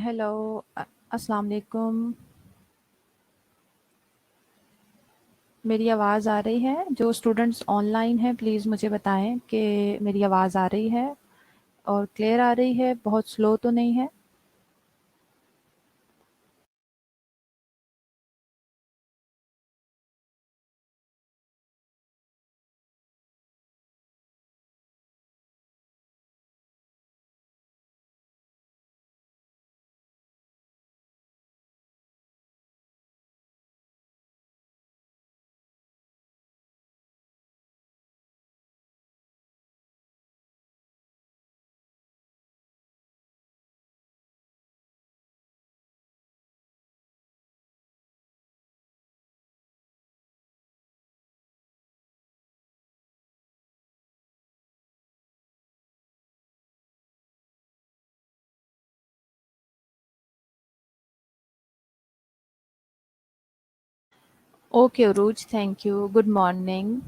Hello अस्सलाम वालेकुम। मेरी आवाज़ आ रही है? जो स्टूडेंट्स ऑनलाइन हैं प्लीज़ मुझे बताएं कि मेरी आवाज़ आ रही है और क्लियर आ रही है, बहुत स्लो तो नहीं है। Okay Urooj, thank you. Good morning.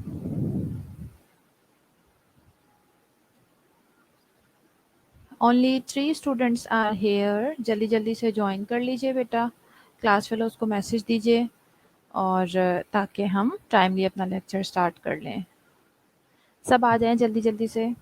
Only 3 students are here. जल्दी जल्दी से ज्वाइन कर लीजिए बेटा। क्लास फेलोज़ को मैसेज दीजिए और ताकि हम टाइमली अपना लेक्चर स्टार्ट कर लें। सब आ जाएं जल्दी जल्दी से।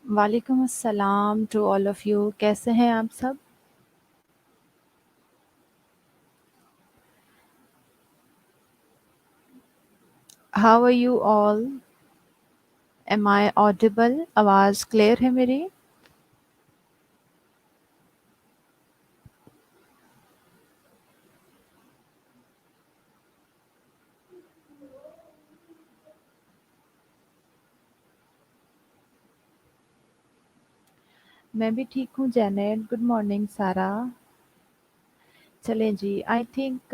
वालेकुम अस्सलाम टू ऑल ऑफ यू। कैसे हैं आप सब? How are you all? Am I audible? आवाज़ क्लियर है मेरी? मैं भी ठीक हूँ जैनेट। Good morning Sara. चलें जी, I think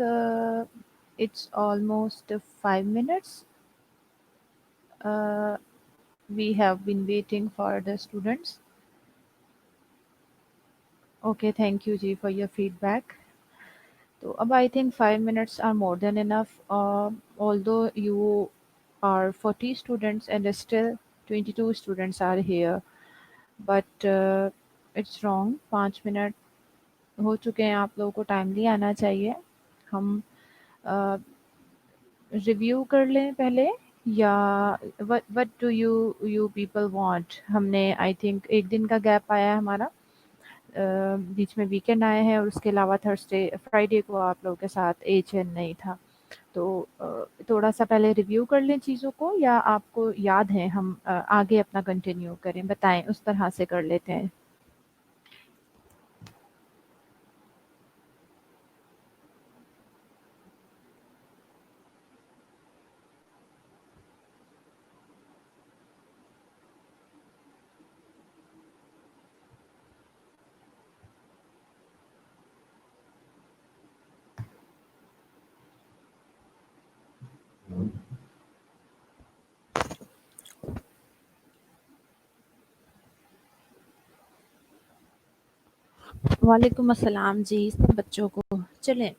it's almost 5 minutes we have been waiting for the students. Okay, thank you जी फॉर योर फीडबैक। तो अब I think 5 minutes are more than enough. Although you are 40 students and still 22 students are here, but it's wrong, 5 minute हो चुके हैं, आप लोगों को timely आना चाहिए। हम रिव्यू कर लें पहले, या what do you you people want? हमने आई थिंक एक दिन का गैप आया है हमारा, बीच में वीकेंड आए हैं, और उसके अलावा थर्सडे फ्राइडे को आप लोगों के साथ एचएन नहीं था। तो थोड़ा सा पहले रिव्यू कर लें चीज़ों को, या आपको याद है हम आगे अपना कंटिन्यू करें? बताएं, उस तरह से कर लेते हैं। वालेकुम अस्सलाम जी सब बच्चों को। चलें,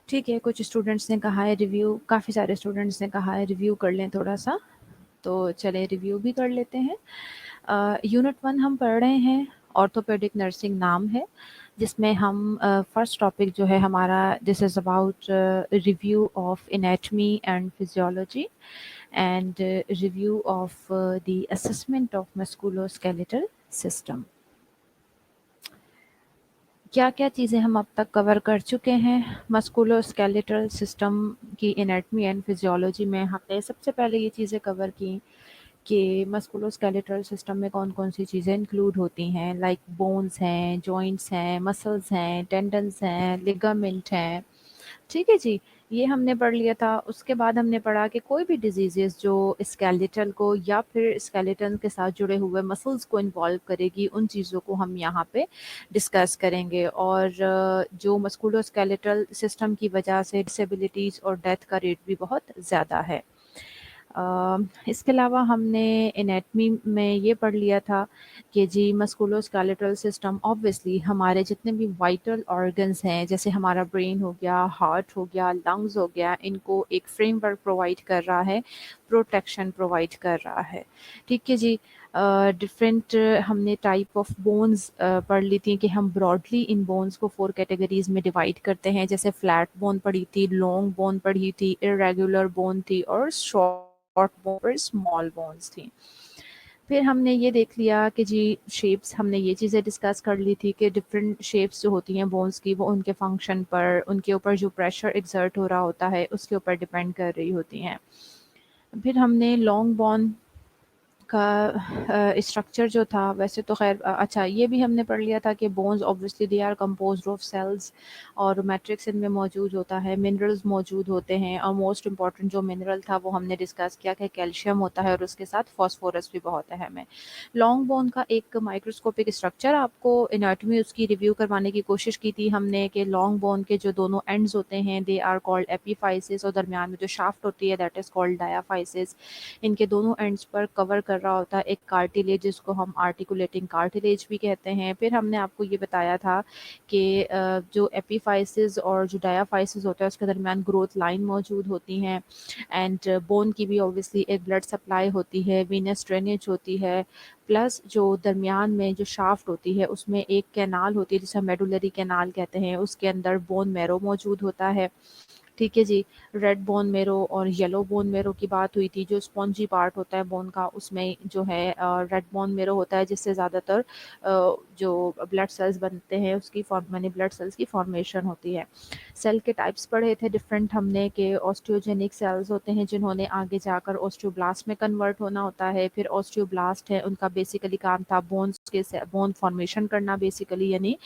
ठीक है, कुछ स्टूडेंट्स ने कहा है रिव्यू, काफ़ी सारे स्टूडेंट्स ने कहा है रिव्यू कर लें थोड़ा सा, तो चलें रिव्यू भी कर लेते हैं। यूनिट 1 हम पढ़ रहे हैं, ऑर्थोपेडिक नर्सिंग नाम है, जिसमें हम फर्स्ट टॉपिक जो है हमारा, this is about review of anatomy and physiology and review of the assessment of musculoskeletal system. क्या-क्या चीज़ें हम अब तक कवर कर चुके हैं मस्कुलोस्केलेटल सिस्टम की एनाटमी एंड फिजियोलॉजी में? हमने सबसे पहले ये चीज़ें कवर की कि मस्कुलोस्केलेटल सिस्टम में कौन-कौन सी चीज़ें इंक्लूड होती हैं, लाइक बोन्स हैं, जॉइंट्स हैं, मसल्स हैं, टेंडन्स हैं, लिगामेंट हैं। ठीक है जी, ये हमने पढ़ लिया था। उसके बाद हमने पढ़ा कि कोई भी डिजीज़ेज़ जो स्केलेटल को या फिर स्केलेटन के साथ जुड़े हुए मसल्स को इन्वॉल्व करेगी, उन चीज़ों को हम यहाँ पे डिस्कस करेंगे। और जो मस्कुलोस्केलेटल सिस्टम की वजह से डिसेबिलिटीज़ और डेथ का रेट भी बहुत ज़्यादा है। इसके अलावा हमने एनाटमी में ये पढ़ लिया था कि जी मस्कुलोस्केलेटल सिस्टम ऑब्वियसली हमारे जितने भी वाइटल ऑर्गन्स हैं, जैसे हमारा ब्रेन हो गया, हार्ट हो गया, लंग्स हो गया, इनको एक फ्रेमवर्क प्रोवाइड कर रहा है, प्रोटेक्शन प्रोवाइड कर रहा है। ठीक है जी। डिफरेंट हमने टाइप ऑफ बोन्स पढ़ ली थी कि हम ब्रॉडली इन बोन्स को 4 कैटेगरीज में डिवाइड करते हैं, जैसे फ्लैट बोन पढ़ी थी, लॉन्ग बोन पढ़ी थी, इर्रेगुलर बोन थी, और शॉर्ट बोन और स्मॉल बोन्स थी। फिर हमने ये देख लिया कि जी शेप्स, हमने ये चीज़ें डिस्कस कर ली थी कि डिफरेंट शेप्स जो होती हैं बोन्स की, वो उनके फंक्शन पर, उनके ऊपर जो प्रेशर एक्सर्ट हो रहा होता है उसके ऊपर डिपेंड कर रही होती हैं। फिर हमने लॉन्ग बोन का स्ट्रक्चर जो था, वैसे तो ख़ैर अच्छा ये भी हमने पढ़ लिया था कि bones obviously they are composed of cells, और मैट्रिक्स इनमें मौजूद होता है, मिनरल्स मौजूद होते हैं, और मोस्ट इम्पॉर्टेंट जो मिनरल था वो हमने डिस्कस किया कि कैल्शियम होता है, और उसके साथ फास्फोरस भी बहुत अहम है। लॉन्ग बोन का एक माइक्रोस्कोपिक स्ट्रक्चर आपको एनाटॉमी उसकी रिव्यू करवाने की कोशिश की थी हमने कि लॉन्ग बोन के जो दोनों एंड्स होते हैं दे आर कॉल्ड एपीफाइसिस, और दरमियान में जो शाफ्ट होती है दैट इज़ कॉल्ड डायाफाइसिस। इनके दोनों एंड्स पर कवर कर रहा होता है एक कार्टिलेज, जिसको हम आर्टिकुलेटिंग कार्टिलेज भी कहते हैं। फिर हमने आपको ये बताया था कि जो एपीफाइसिस और जो डायाफाइसिस होता है उसके दरमियान ग्रोथ लाइन मौजूद होती हैं, एंड बोन की भी ऑब्वियसली एक ब्लड सप्लाई होती है, वीनस ड्रेनेज होती है, प्लस जो दरमियान में जो शाफ्ट होती है उसमें एक कैनाल होती है जिसे हम मेडुलरी कैनाल कहते हैं, उसके अंदर बोन मैरो मौजूद होता है। ठीक है जी। रेड बोन मेरो और येलो बोन मेरो की बात हुई थी, जो स्पॉन्जी पार्ट होता है बोन का उसमें जो है रेड बोन मेरो होता है, जिससे ज़्यादातर जो ब्लड सेल्स बनते हैं उसकी फॉर्म यानी ब्लड सेल्स की फॉर्मेशन होती है। सेल के टाइप्स पढ़े थे डिफरेंट हमने, कि ऑस्टियोजेनिक सेल्स होते हैं जिन्होंने आगे जाकर ऑस्टियोब्लास्ट में कन्वर्ट होना होता है। फिर ऑस्टियोब्लास्ट है, उनका बेसिकली काम था बोन्स के बोन फॉर्मेशन करना बेसिकली, यानी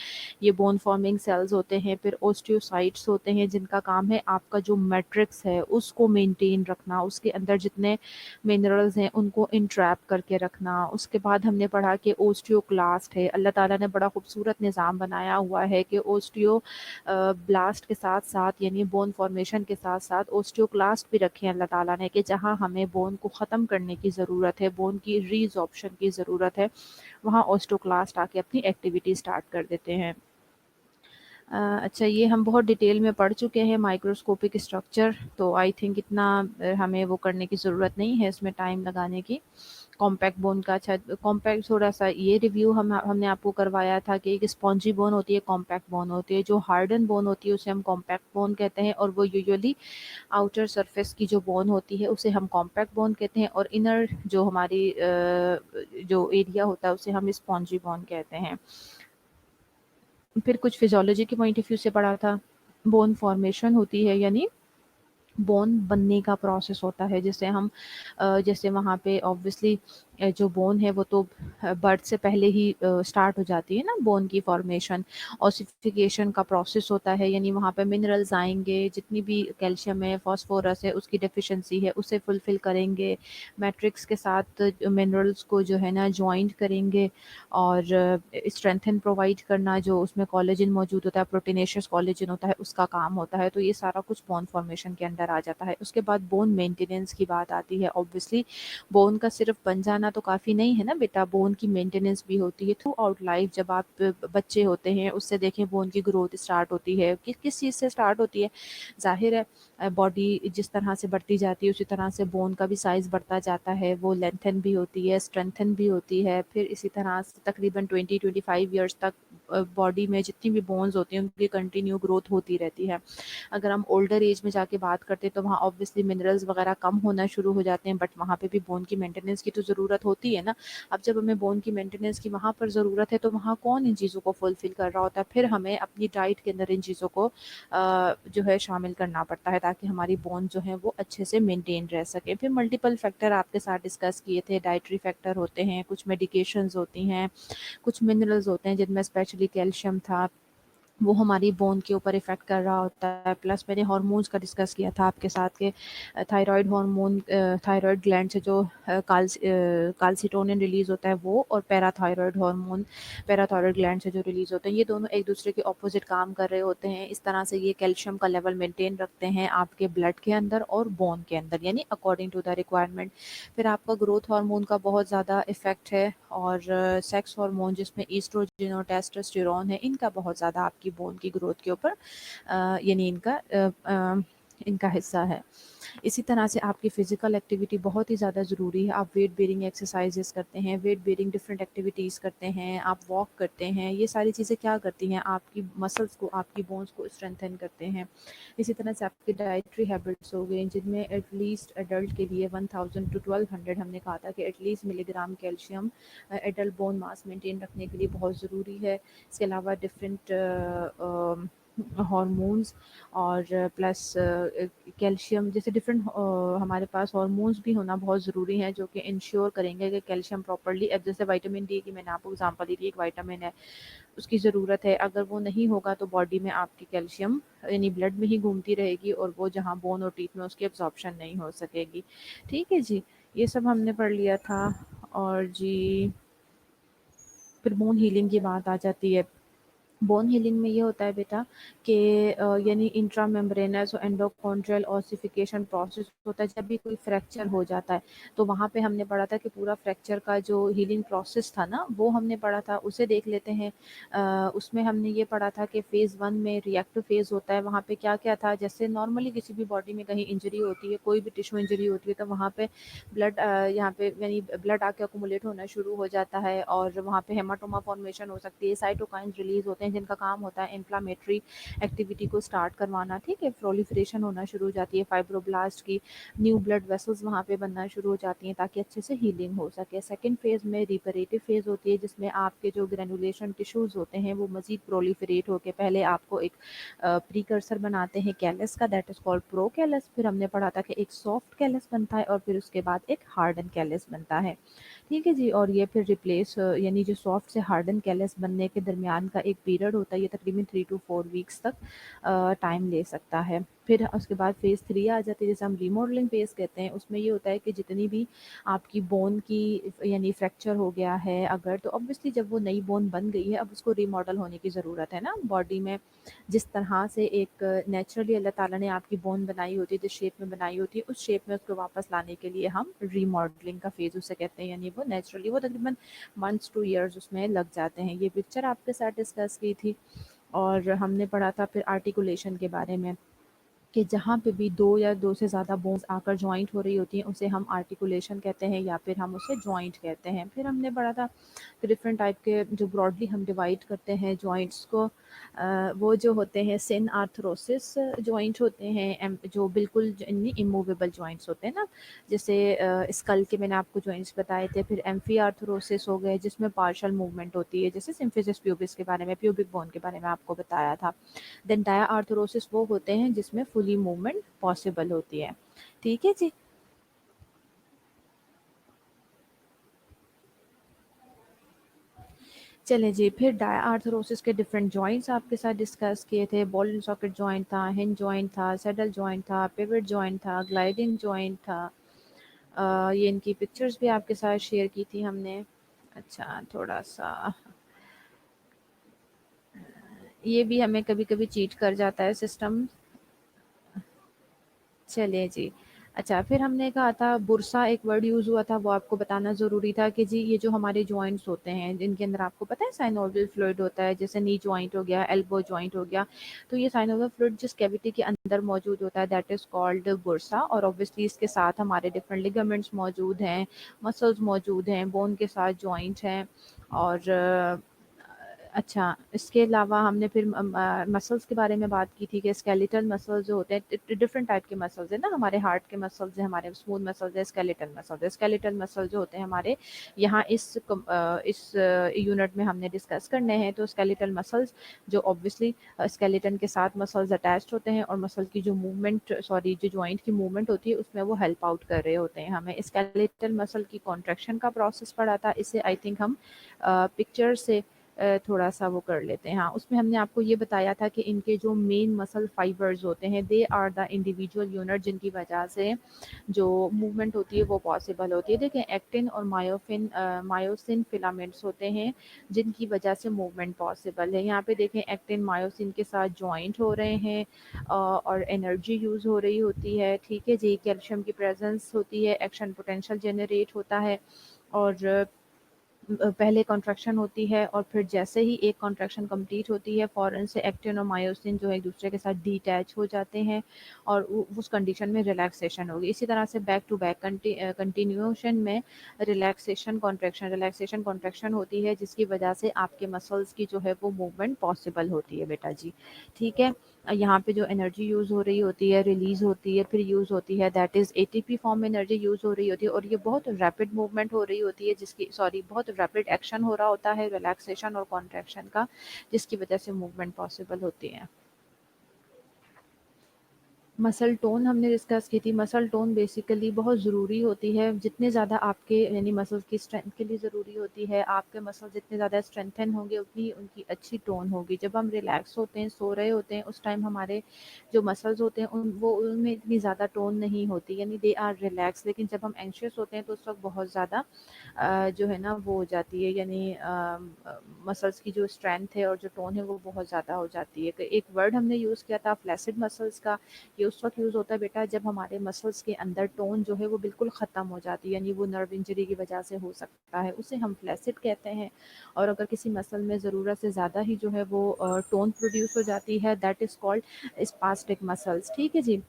ये बोन फॉर्मिंग सेल्स होते हैं। फिर ओस्टियोसाइट्स होते हैं जिनका काम है आपका जो मैट्रिक्स है उसको मेंटेन रखना, उसके अंदर जितने मिनरल्स हैं उनको इंट्रैप करके रखना। उसके बाद हमने पढ़ा कि ओस्टियोक्लास्ट है, अल्लाह ताला ने बड़ा खूबसूरत निज़ाम बनाया हुआ है कि ओस्टियो ब्लास्ट के साथ साथ यानी बोन फॉर्मेशन के साथ साथ ओस्टियोक्लास्ट भी रखे हैं अल्लाह ताला ने, कि जहाँ हमें बोन को ख़त्म करने की ज़रूरत है, बोन की रीजॉर्प्शन की ज़रूरत है, वहाँ ओस्टियोक्लास्ट आके अपनी एक्टिविटी स्टार्ट कर देते हैं। अच्छा, ये हम बहुत डिटेल में पढ़ चुके हैं माइक्रोस्कोपिक स्ट्रक्चर, तो आई थिंक इतना हमें वो करने की ज़रूरत नहीं है इसमें टाइम लगाने की। कॉम्पैक्ट बोन का अच्छा, कॉम्पैक्ट थोड़ा-सा ये रिव्यू हमने आपको करवाया था कि एक स्पॉन्जी बोन होती है, कॉम्पैक्ट बोन होती है। जो हार्डन बोन होती है उसे हम कॉम्पैक्ट बोन कहते हैं, और वो यूजुअली आउटर सरफेस की जो बोन होती है उसे हम कॉम्पैक्ट बोन कहते हैं, और इनर जो हमारी जो एरिया होता है उसे हम स्पॉन्जी बोन कहते हैं। फिर कुछ फिजियोलॉजी के पॉइंट ऑफ व्यू से पढ़ा था। बोन फॉर्मेशन होती है, यानी बोन बनने का प्रोसेस होता है, जिसे हम जैसे वहाँ पे ऑब्वियसली जो बोन है वो तो बर्थ से पहले ही स्टार्ट हो जाती है ना, बोन की फॉर्मेशन। ऑसिफिकेशन का प्रोसेस होता है, यानी वहाँ पे मिनरल्स आएंगे, जितनी भी कैल्शियम है, फास्फोरस है, उसकी डेफिशिएंसी है उसे फुलफिल करेंगे, मैट्रिक्स के साथ मिनरल्स को जो है ना जॉइंट करेंगे, और स्ट्रेंथन प्रोवाइड करना, जो उसमें कोलेजन मौजूद होता है, प्रोटीनेशियस कोलेजन होता है, उसका काम होता है। तो ये सारा कुछ बोन फॉर्मेशन के अंडर आ जाता है। उसके बाद बोन मेंटेनेंस की बात आती है। ऑब्वियसली बोन का सिर्फ बन जाना तो काफ़ी नहीं है ना बेटा, बोन की मेंटेनेंस भी होती है थ्रू आउट लाइफ। जब आप बच्चे होते हैं उससे देखें बोन की ग्रोथ स्टार्ट होती है, किस चीज़ से स्टार्ट होती है, जाहिर है बॉडी जिस तरह से बढ़ती जाती है उसी तरह से बोन का भी साइज़ बढ़ता जाता है, वो लेंथन भी होती है, स्ट्रेंथन भी होती है। फिर इसी तरह से तकरीबन 20-25 ईयर्स तक बॉडी में जितनी भी बोन्स होती हैं उनकी कंटिन्यू ग्रोथ होती रहती है। अगर हम ओल्डर एज में जाके बात करते हैं तो वहाँ ऑब्वियसली मिनरल्स वगैरह कम होना शुरू हो जाते हैं, बट वहाँ पे भी बोन की मेंटेनेंस की तो ज़रूरत होती है ना। अब जब हमें बोन की मेंटेनेंस की वहाँ पर ज़रूरत है तो वहाँ कौन इन चीज़ों को फुलफिल कर रहा होता है? फिर हमें अपनी डाइट के अंदर इन चीज़ों को जो है शामिल करना पड़ता है, ताकि हमारी बोन जो है वो अच्छे से मेंटेन रह सके। फिर मल्टीपल फैक्टर आपके साथ डिस्कस किए थे, डाइटरी फैक्टर होते हैं, कुछ मेडिकेशंस होती हैं, कुछ मिनरल्स होते हैं जिनमें स्पेशली कैल्शियम था, वो हमारी बोन के ऊपर इफ़ेक्ट कर रहा होता है। प्लस मैंने हार्मोन्स का डिस्कस किया था आपके साथ के थायराइड हार्मोन, थायराइड ग्लैंड से जो काल्सिटोनिन रिलीज़ होता है वो, और पैराथायराइड हार्मोन पैराथायराइड ग्लैंड से जो रिलीज़ होते हैं, ये दोनों एक दूसरे के ऑपोजिट काम कर रहे होते हैं। इस तरह से ये कैल्शियम का लेवल मेंटेन रखते हैं आपके ब्लड के अंदर और बोन के अंदर, यानी अकॉर्डिंग टू द रिक्वायरमेंट। फिर आपका ग्रोथ हार्मोन का बहुत ज़्यादा इफ़ेक्ट है, और सेक्स हार्मोन जिसमें ईस्ट्रोजन और टेस्टोस्टेरोन है, इनका बहुत ज़्यादा आपकी बोन की ग्रोथ के ऊपर यानी इनका हिस्सा है। इसी तरह से आपकी फ़िज़िकल एक्टिविटी बहुत ही ज़्यादा ज़रूरी है। आप वेट बेयरिंग एक्सरसाइज़ेस करते हैं, वेट बेयरिंग डिफरेंट एक्टिविटीज़ करते हैं, आप वॉक करते हैं, ये सारी चीज़ें क्या करती हैं, आपकी मसल्स को, आपकी बोन्स को स्ट्रेंथन करते हैं। इसी तरह से आपकी डाइटरी हैबिट्स हो गई, जिनमें एटलीस्ट एडल्ट के लिए 1000 टू 1200 हमने कहा था कि at least milligram calcium adult bone mass maintain रखने के लिए बहुत ज़रूरी है। इसके अलावा डिफरेंट हार्मोन्स और प्लस कैल्शियम जैसे डिफरेंट हमारे पास हार्मोन्स भी होना बहुत ज़रूरी है, जो कि इंश्योर करेंगे कि कैल्शियम प्रॉपर्ली, अब जैसे विटामिन डी की मैंने आपको एग्जांपल दी थी, एक विटामिन है उसकी ज़रूरत है, अगर वो नहीं होगा तो बॉडी में आपकी कैल्शियम यानी ब्लड में ही घूमती रहेगी, और वो जहाँ बोन और टीथ में उसकी एब्जॉर्प्शन नहीं हो सकेगी। ठीक है जी, ये सब हमने पढ़ लिया था। और जी फिर बोन हीलिंग की बात आ जाती है। बोन हीलिंग में ये होता है बेटा कि यानी इंट्रा मेम्ब्रेनस और एंडोकॉन्ड्रियल ऑसिफिकेशन प्रोसेस होता है। जब भी कोई फ्रैक्चर हो जाता है तो वहाँ पे हमने पढ़ा था कि पूरा फ्रैक्चर का जो हीलिंग प्रोसेस था ना वो हमने पढ़ा था, उसे देख लेते हैं। उसमें हमने ये पढ़ा था कि फ़ेज़ 1 में रिएक्टिव फ़ेज़ होता है। वहाँ पे क्या-क्या था, जैसे नॉर्मली किसी भी बॉडी में कहीं इंजरी होती है, कोई भी टिश्यू इंजरी होती है, तो वहाँ पे ब्लड यहाँ पे यानी ब्लड आके अक्यूमुलेट होना शुरू हो जाता है, और वहाँ पे हेमाटोमा फॉर्मेशन हो सकती है। साइटोकाइन्स रिलीज़ होते हैं जिनका काम होता है इन्फ्लेमेटरी एक्टिविटी को स्टार्ट करवाना, ठीक है? प्रोलिफरेशन होना शुरू हो जाती है फाइब्रोब्लास्ट की, न्यू ब्लड वेसल्स वहाँ पे बनना शुरू हो जाती हैं ताकि अच्छे से हीलिंग हो सके। सेकंड फेज़ में रिपरेटिव फेज़ होती है, जिसमें आपके जो ग्रेनुलेशन टिश्यूज़ होते हैं वो मज़ीद प्रोलिफरेट होके पहले आपको एक प्रीकर्सर बनाते हैं कैलस का, दैट इज़ कॉल्ड प्रोकैलस। फिर हमने पढ़ा था कि एक सॉफ्ट कैलस बनता है और फिर उसके बाद एक हार्डन कैलस बनता है। ठीक है जी, और ये फिर रिप्लेस यानी जो सॉफ्ट से हार्डन कैलस बनने के दरमियान का एक पीरियड होता है, ये तकरीबन 3 टू 4 वीक्स तक टाइम ले सकता है। फिर उसके बाद फ़ेज़ 3 आ जाती है, जिसे हम रीमॉडलिंग फ़ेज़ कहते हैं। उसमें ये होता है कि जितनी भी आपकी बोन की यानी फ्रैक्चर हो गया है अगर, तो ऑब्वियसली जब वो नई बोन बन गई है अब उसको रीमॉडल होने की ज़रूरत है ना बॉडी में। जिस तरह से एक नेचुरली अल्लाह ताला ने आपकी बोन बनाई होती है, जिस शेप में बनाई होती है, उस शेप में उसको वापस लाने के लिए हम रीमॉडलिंग का फेज़ उसे कहते हैं। यानी वो नेचुरली वो तकरीबन मंथ्स टू ईयर्स उसमें लग जाते हैं। ये पिक्चर आपके साथ डिस्कस की थी। और हमने पढ़ा था फिर आर्टिकुलेशन के बारे में कि जहाँ पे भी 2 या 2 से ज़्यादा बोन्स आकर जॉइंट हो रही होती हैं, उसे हम आर्टिकुलेशन कहते हैं या फिर हम उसे जॉइंट कहते हैं। फिर हमने पढ़ा था डिफरेंट टाइप के जो ब्रॉडली हम डिवाइड करते हैं जॉइंट्स को, वो जो होते हैं सिन आर्थरोसिस जॉइंट होते हैं, जो बिल्कुल इमूवेबल जॉइंट्स होते हैं ना, जैसे स्कल के मैंने आपको जॉइंट्स बताए थे। फिर एम्फी आर्थरोसिस हो गए जिसमें पार्शियल मूवमेंट होती है, जैसे सिम्फिसिस प्यूबिस के बारे में, प्यूबिक बोन के बारे में आपको बताया था। देन डायाआर्थरोसिस वो होते हैं जिसमें फुली मूवमेंट पॉसिबल होती है। ठीक है जी। चलें जी, फिर डायआर्थरोसिस के डिफरेंट जॉइंट्स आपके साथ डिस्कस किए थे। बॉल एंड सॉकेट जॉइंट था, हिंज जॉइंट था, सैडल जॉइंट था, पिवट जॉइंट था, ग्लाइडिंग जॉइंट था। ये इनकी पिक्चर्स भी आपके साथ शेयर की थी हमने। अच्छा, थोड़ा सा ये भी हमें कभी कभी चीट कर जाता है सिस्टम। चलिए जी। अच्छा, फिर हमने कहा था बुरसा एक वर्ड यूज़ हुआ था, वो आपको बताना ज़रूरी था कि जी ये जो हमारे जॉइंट्स होते हैं जिनके अंदर आपको पता है साइनोवियल फ्लूइड होता है, जैसे नी जॉइंट हो गया, एल्बो जॉइंट हो गया। तो ये साइनोवियल फ्लूइड जिस कैविटी के अंदर मौजूद होता है दैट इज़ कॉल्ड बुरसा, और ऑब्वियसली इसके साथ हमारे डिफरेंट लिगामेंट्स मौजूद हैं, मसल्स मौजूद हैं, बोन के साथ जॉइंट हैं। और अच्छा, इसके अलावा हमने फिर मसल्स के बारे में बात की थी कि स्केलेटल मसल्स जो होते हैं, डिफरेंट टाइप के मसल्स हैं ना, हमारे हार्ट के मसल्स हैं, हमारे स्मूथ मसल्स हैं, स्केलेटल मसल्स हैं। स्केलेटल मसल जो होते हैं हमारे यहाँ इस यूनिट में हमने डिस्कस करने हैं। तो स्केलेटल मसल्स जो ऑब्वियसली स्केलेटन के साथ मसल्स अटैच्ड होते हैं, और मसल की जो मूवमेंट, सॉरी, जो जॉइंट की मूवमेंट होती है उसमें वो हेल्प आउट कर रहे होते हैं हमें। स्केलेटल मसल की कॉन्ट्रैक्शन का प्रोसेस पढ़ा था, इसे आई थिंक हम पिक्चर से थोड़ा-सा वो कर लेते हैं। हाँ, उसमें हमने आपको ये बताया था कि इनके जो मेन मसल फाइबर्स होते हैं, they are the individual unit जिनकी वजह से जो मूवमेंट होती है वो पॉसिबल होती है। देखिए, एक्टिन और मायोसिन फिलामेंट्स होते हैं जिनकी वजह से मूवमेंट पॉसिबल है। यहाँ पे देखें, एक्टिन मायोसिन के साथ जॉइंट हो रहे हैं और एनर्जी यूज़ हो रही होती है। ठीक है जी, कैल्शियम की प्रेजेंस होती है, एक्शन पोटेंशियल जनरेट होता है, और पहले कॉन्ट्रैक्शन होती है, और फिर जैसे ही एक कॉन्ट्रैक्शन कंप्लीट होती है फ़ौरन से एक्टिन और मायोसिन जो है एक दूसरे के साथ डिटैच हो जाते हैं, और उस कंडीशन में रिलैक्सेशन होगी। इसी तरह से बैक टू बैक कंटिन्यूएशन में रिलैक्सेशन कॉन्ट्रैक्शन होती है, जिसकी वजह से आपके मसल्स की जो है वो मूवमेंट पॉसिबल होती है बेटा जी। ठीक है। यहाँ पे जो एनर्जी यूज़ हो रही होती है, रिलीज़ होती है, फिर यूज़ होती है, दैट इज़ एटीपी फॉर्म में एनर्जी यूज़ हो रही होती है, और ये बहुत रैपिड मूवमेंट हो रही होती है, जिसकी, सॉरी, बहुत रैपिड एक्शन हो रहा होता है रिलैक्सेशन और कॉन्ट्रैक्शन का, जिसकी वजह से मूवमेंट पॉसिबल होती है। मसल टोन हमने डिस्कस की थी। मसल टोन बेसिकली बहुत ज़रूरी होती है, जितने ज़्यादा आपके यानी मसल्स की स्ट्रेंथ के लिए ज़रूरी होती है। आपके मसल जितने ज़्यादा स्ट्रेंथन होंगे उतनी ही उनकी अच्छी टोन होगी। जब हम रिलैक्स होते हैं, सो रहे होते हैं, उस टाइम हमारे जो मसल्स होते हैं उनमें इतनी ज़्यादा टोन नहीं होती, यानी दे आर रिलैक्स। लेकिन जब हम एंग्शियस होते हैं तो उस वक्त बहुत ज़्यादा जो है ना वो हो जाती है, यानी मसल्स की जो स्ट्रेंथ है और जो टोन है वो बहुत ज़्यादा हो जाती है। एक वर्ड हमने यूज़ किया था फ्लैसिड मसल्स का। ये उस वक्त यूज़ होता है बेटा जब हमारे मसल्स के अंदर टोन जो है वो बिल्कुल ख़त्म हो जाती है, यानी वो नर्व इंजरी की वजह से हो सकता है, उसे हम फ्लैसिड कहते हैं। और अगर किसी मसल में ज़रूरत से ज़्यादा ही जो है वो टोन प्रोड्यूस हो जाती है, that is called spastic muscles. ठीक है जी।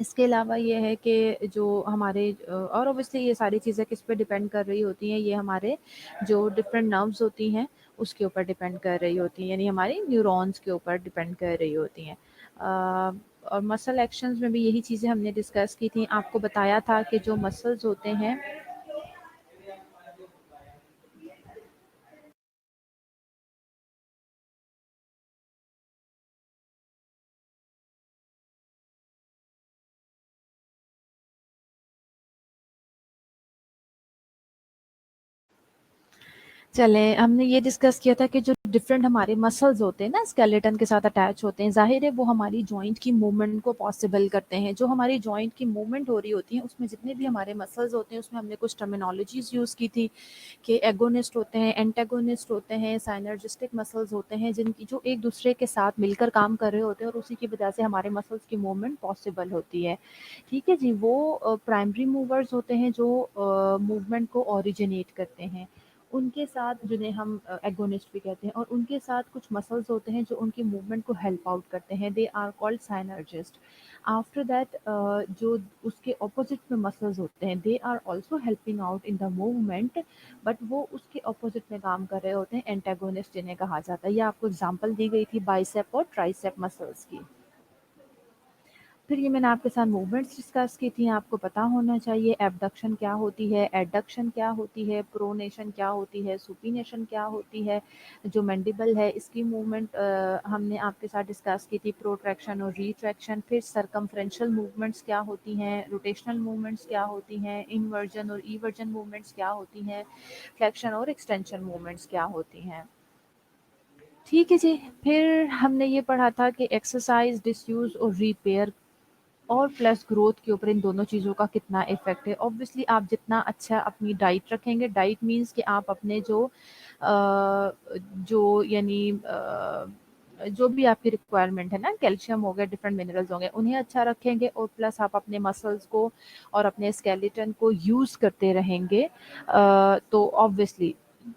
इसके अलावा ये है कि जो हमारे और ऑब्वियसली ये सारी चीज़ें किस पे डिपेंड कर रही होती हैं, ये हमारे जो डिफरेंट नर्व्स होती हैं उसके ऊपर डिपेंड कर रही होती हैं, यानी हमारी न्यूरॉन्स के ऊपर डिपेंड कर रही होती हैं। और मसल एक्शंस में भी यही चीज़ें हमने डिस्कस की थी। आपको बताया था कि जो मसल्स होते हैं, चले हमने ये डिस्कस किया था कि जो डिफरेंट हमारे मसल्स होते हैं ना स्केलेटन के साथ अटैच होते हैं, जाहिर है वो हमारी जॉइंट की मूवमेंट को पॉसिबल करते हैं। जो हमारी जॉइंट की मूवमेंट हो रही होती है उसमें जितने भी हमारे मसल्स होते हैं उसमें हमने कुछ टर्मिनोलॉजीज यूज़ की थी कि एगोनिस्ट होते हैं, एंटागोनिस्ट होते हैं, साइनर्जिस्टिक मसल्स होते हैं, जिनकी जो एक दूसरे के साथ मिलकर काम कर रहे होते हैं, और उसी की वजह से हमारे मसल्स की मूवमेंट पॉसिबल होती है। ठीक है जी। वो प्राइमरी मूवर्स होते हैं जो मूवमेंट को ओरिजिनेट करते हैं, उनके साथ जिन्हें हम एगोनिस्ट भी कहते हैं, और उनके साथ कुछ मसल्स होते हैं जो उनकी मूवमेंट को हेल्प आउट करते हैं, they are called synergist. After that जो उसके ऑपोजिट में मसल्स होते हैं, they are also helping out in the movement, but वो उसके ऑपोजिट में काम कर रहे होते हैं, एंटागोनिस्ट जिन्हें कहा जाता है। ये आपको एग्जांपल दी गई थी बाइसेप और ट्राइसेप मसल्स की। फिर ये मैंने आपके साथ मूवमेंट्स डिस्कस की थी, आपको पता होना चाहिए एबडक्शन क्या होती है, एडक्शन क्या होती है, प्रोनेशन क्या होती है, सुपीनेशन क्या होती है। जो मैंडिबल है इसकी मूवमेंट हमने आपके साथ डिस्कस की थी, प्रोट्रैक्शन और रिट्रैक्शन। फिर सरकमफ्रेंशियल मूवमेंट्स क्या होती हैं, रोटेशनल मूवमेंट्स क्या होती हैं, इन्वर्जन और ईवर्जन मूवमेंट्स क्या होती हैं, फ्लेक्शन और एक्सटेंशन मूवमेंट्स क्या होती हैं। ठीक है जी। फिर हमने ये पढ़ा था कि एक्सरसाइज, डिसयूज और रिपेयर और प्लस ग्रोथ के ऊपर इन दोनों चीज़ों का कितना इफ़ेक्ट है। ऑब्वियसली आप जितना अच्छा अपनी डाइट रखेंगे, डाइट मीन्स कि आप अपने जो यानी जो भी आपकी रिक्वायरमेंट है ना, कैल्शियम हो गया, डिफरेंट मिनरल्स होंगे, उन्हें अच्छा रखेंगे, और प्लस आप अपने मसल्स को और अपने स्केलेटन को यूज़ करते रहेंगे, तो ऑब्वियसली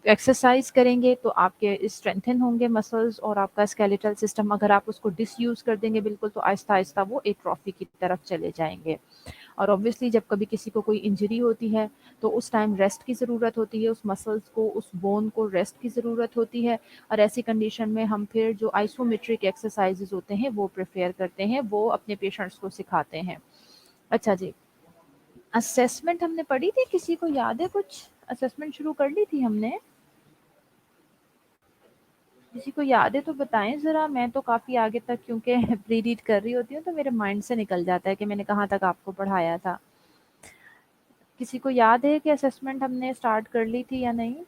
एक्सरसाइज करेंगे तो आपके स्ट्रेंथन होंगे मसल्स और आपका स्केलेटल सिस्टम। अगर आप उसको डिसयूज कर देंगे बिल्कुल, तो आहिस्ता आहिस्ता वो एट्रोफी की तरफ चले जाएंगे। और ऑब्वियसली जब कभी किसी को कोई इंजरी होती है, तो उस टाइम रेस्ट की ज़रूरत होती है, उस मसल्स को, उस बोन को रेस्ट की ज़रूरत होती है। और ऐसी कंडीशन में हम फिर जो आइसोमेट्रिक एक्सरसाइजेज होते हैं वो प्रेफर करते हैं, वो अपने पेशेंट्स को सिखाते हैं। अच्छा जी, असेसमेंट हमने पढ़ी थी, किसी को याद है कुछ? असेसमेंट शुरू कर ली थी हमने? किसी को याद है तो बताएं ज़रा। मैं तो काफ़ी आगे तक क्योंकि प्री रीड कर रही होती हूँ, तो मेरे माइंड से निकल जाता है कि मैंने कहाँ तक आपको पढ़ाया था। किसी को याद है कि असेसमेंट हमने स्टार्ट कर ली थी या नहीं?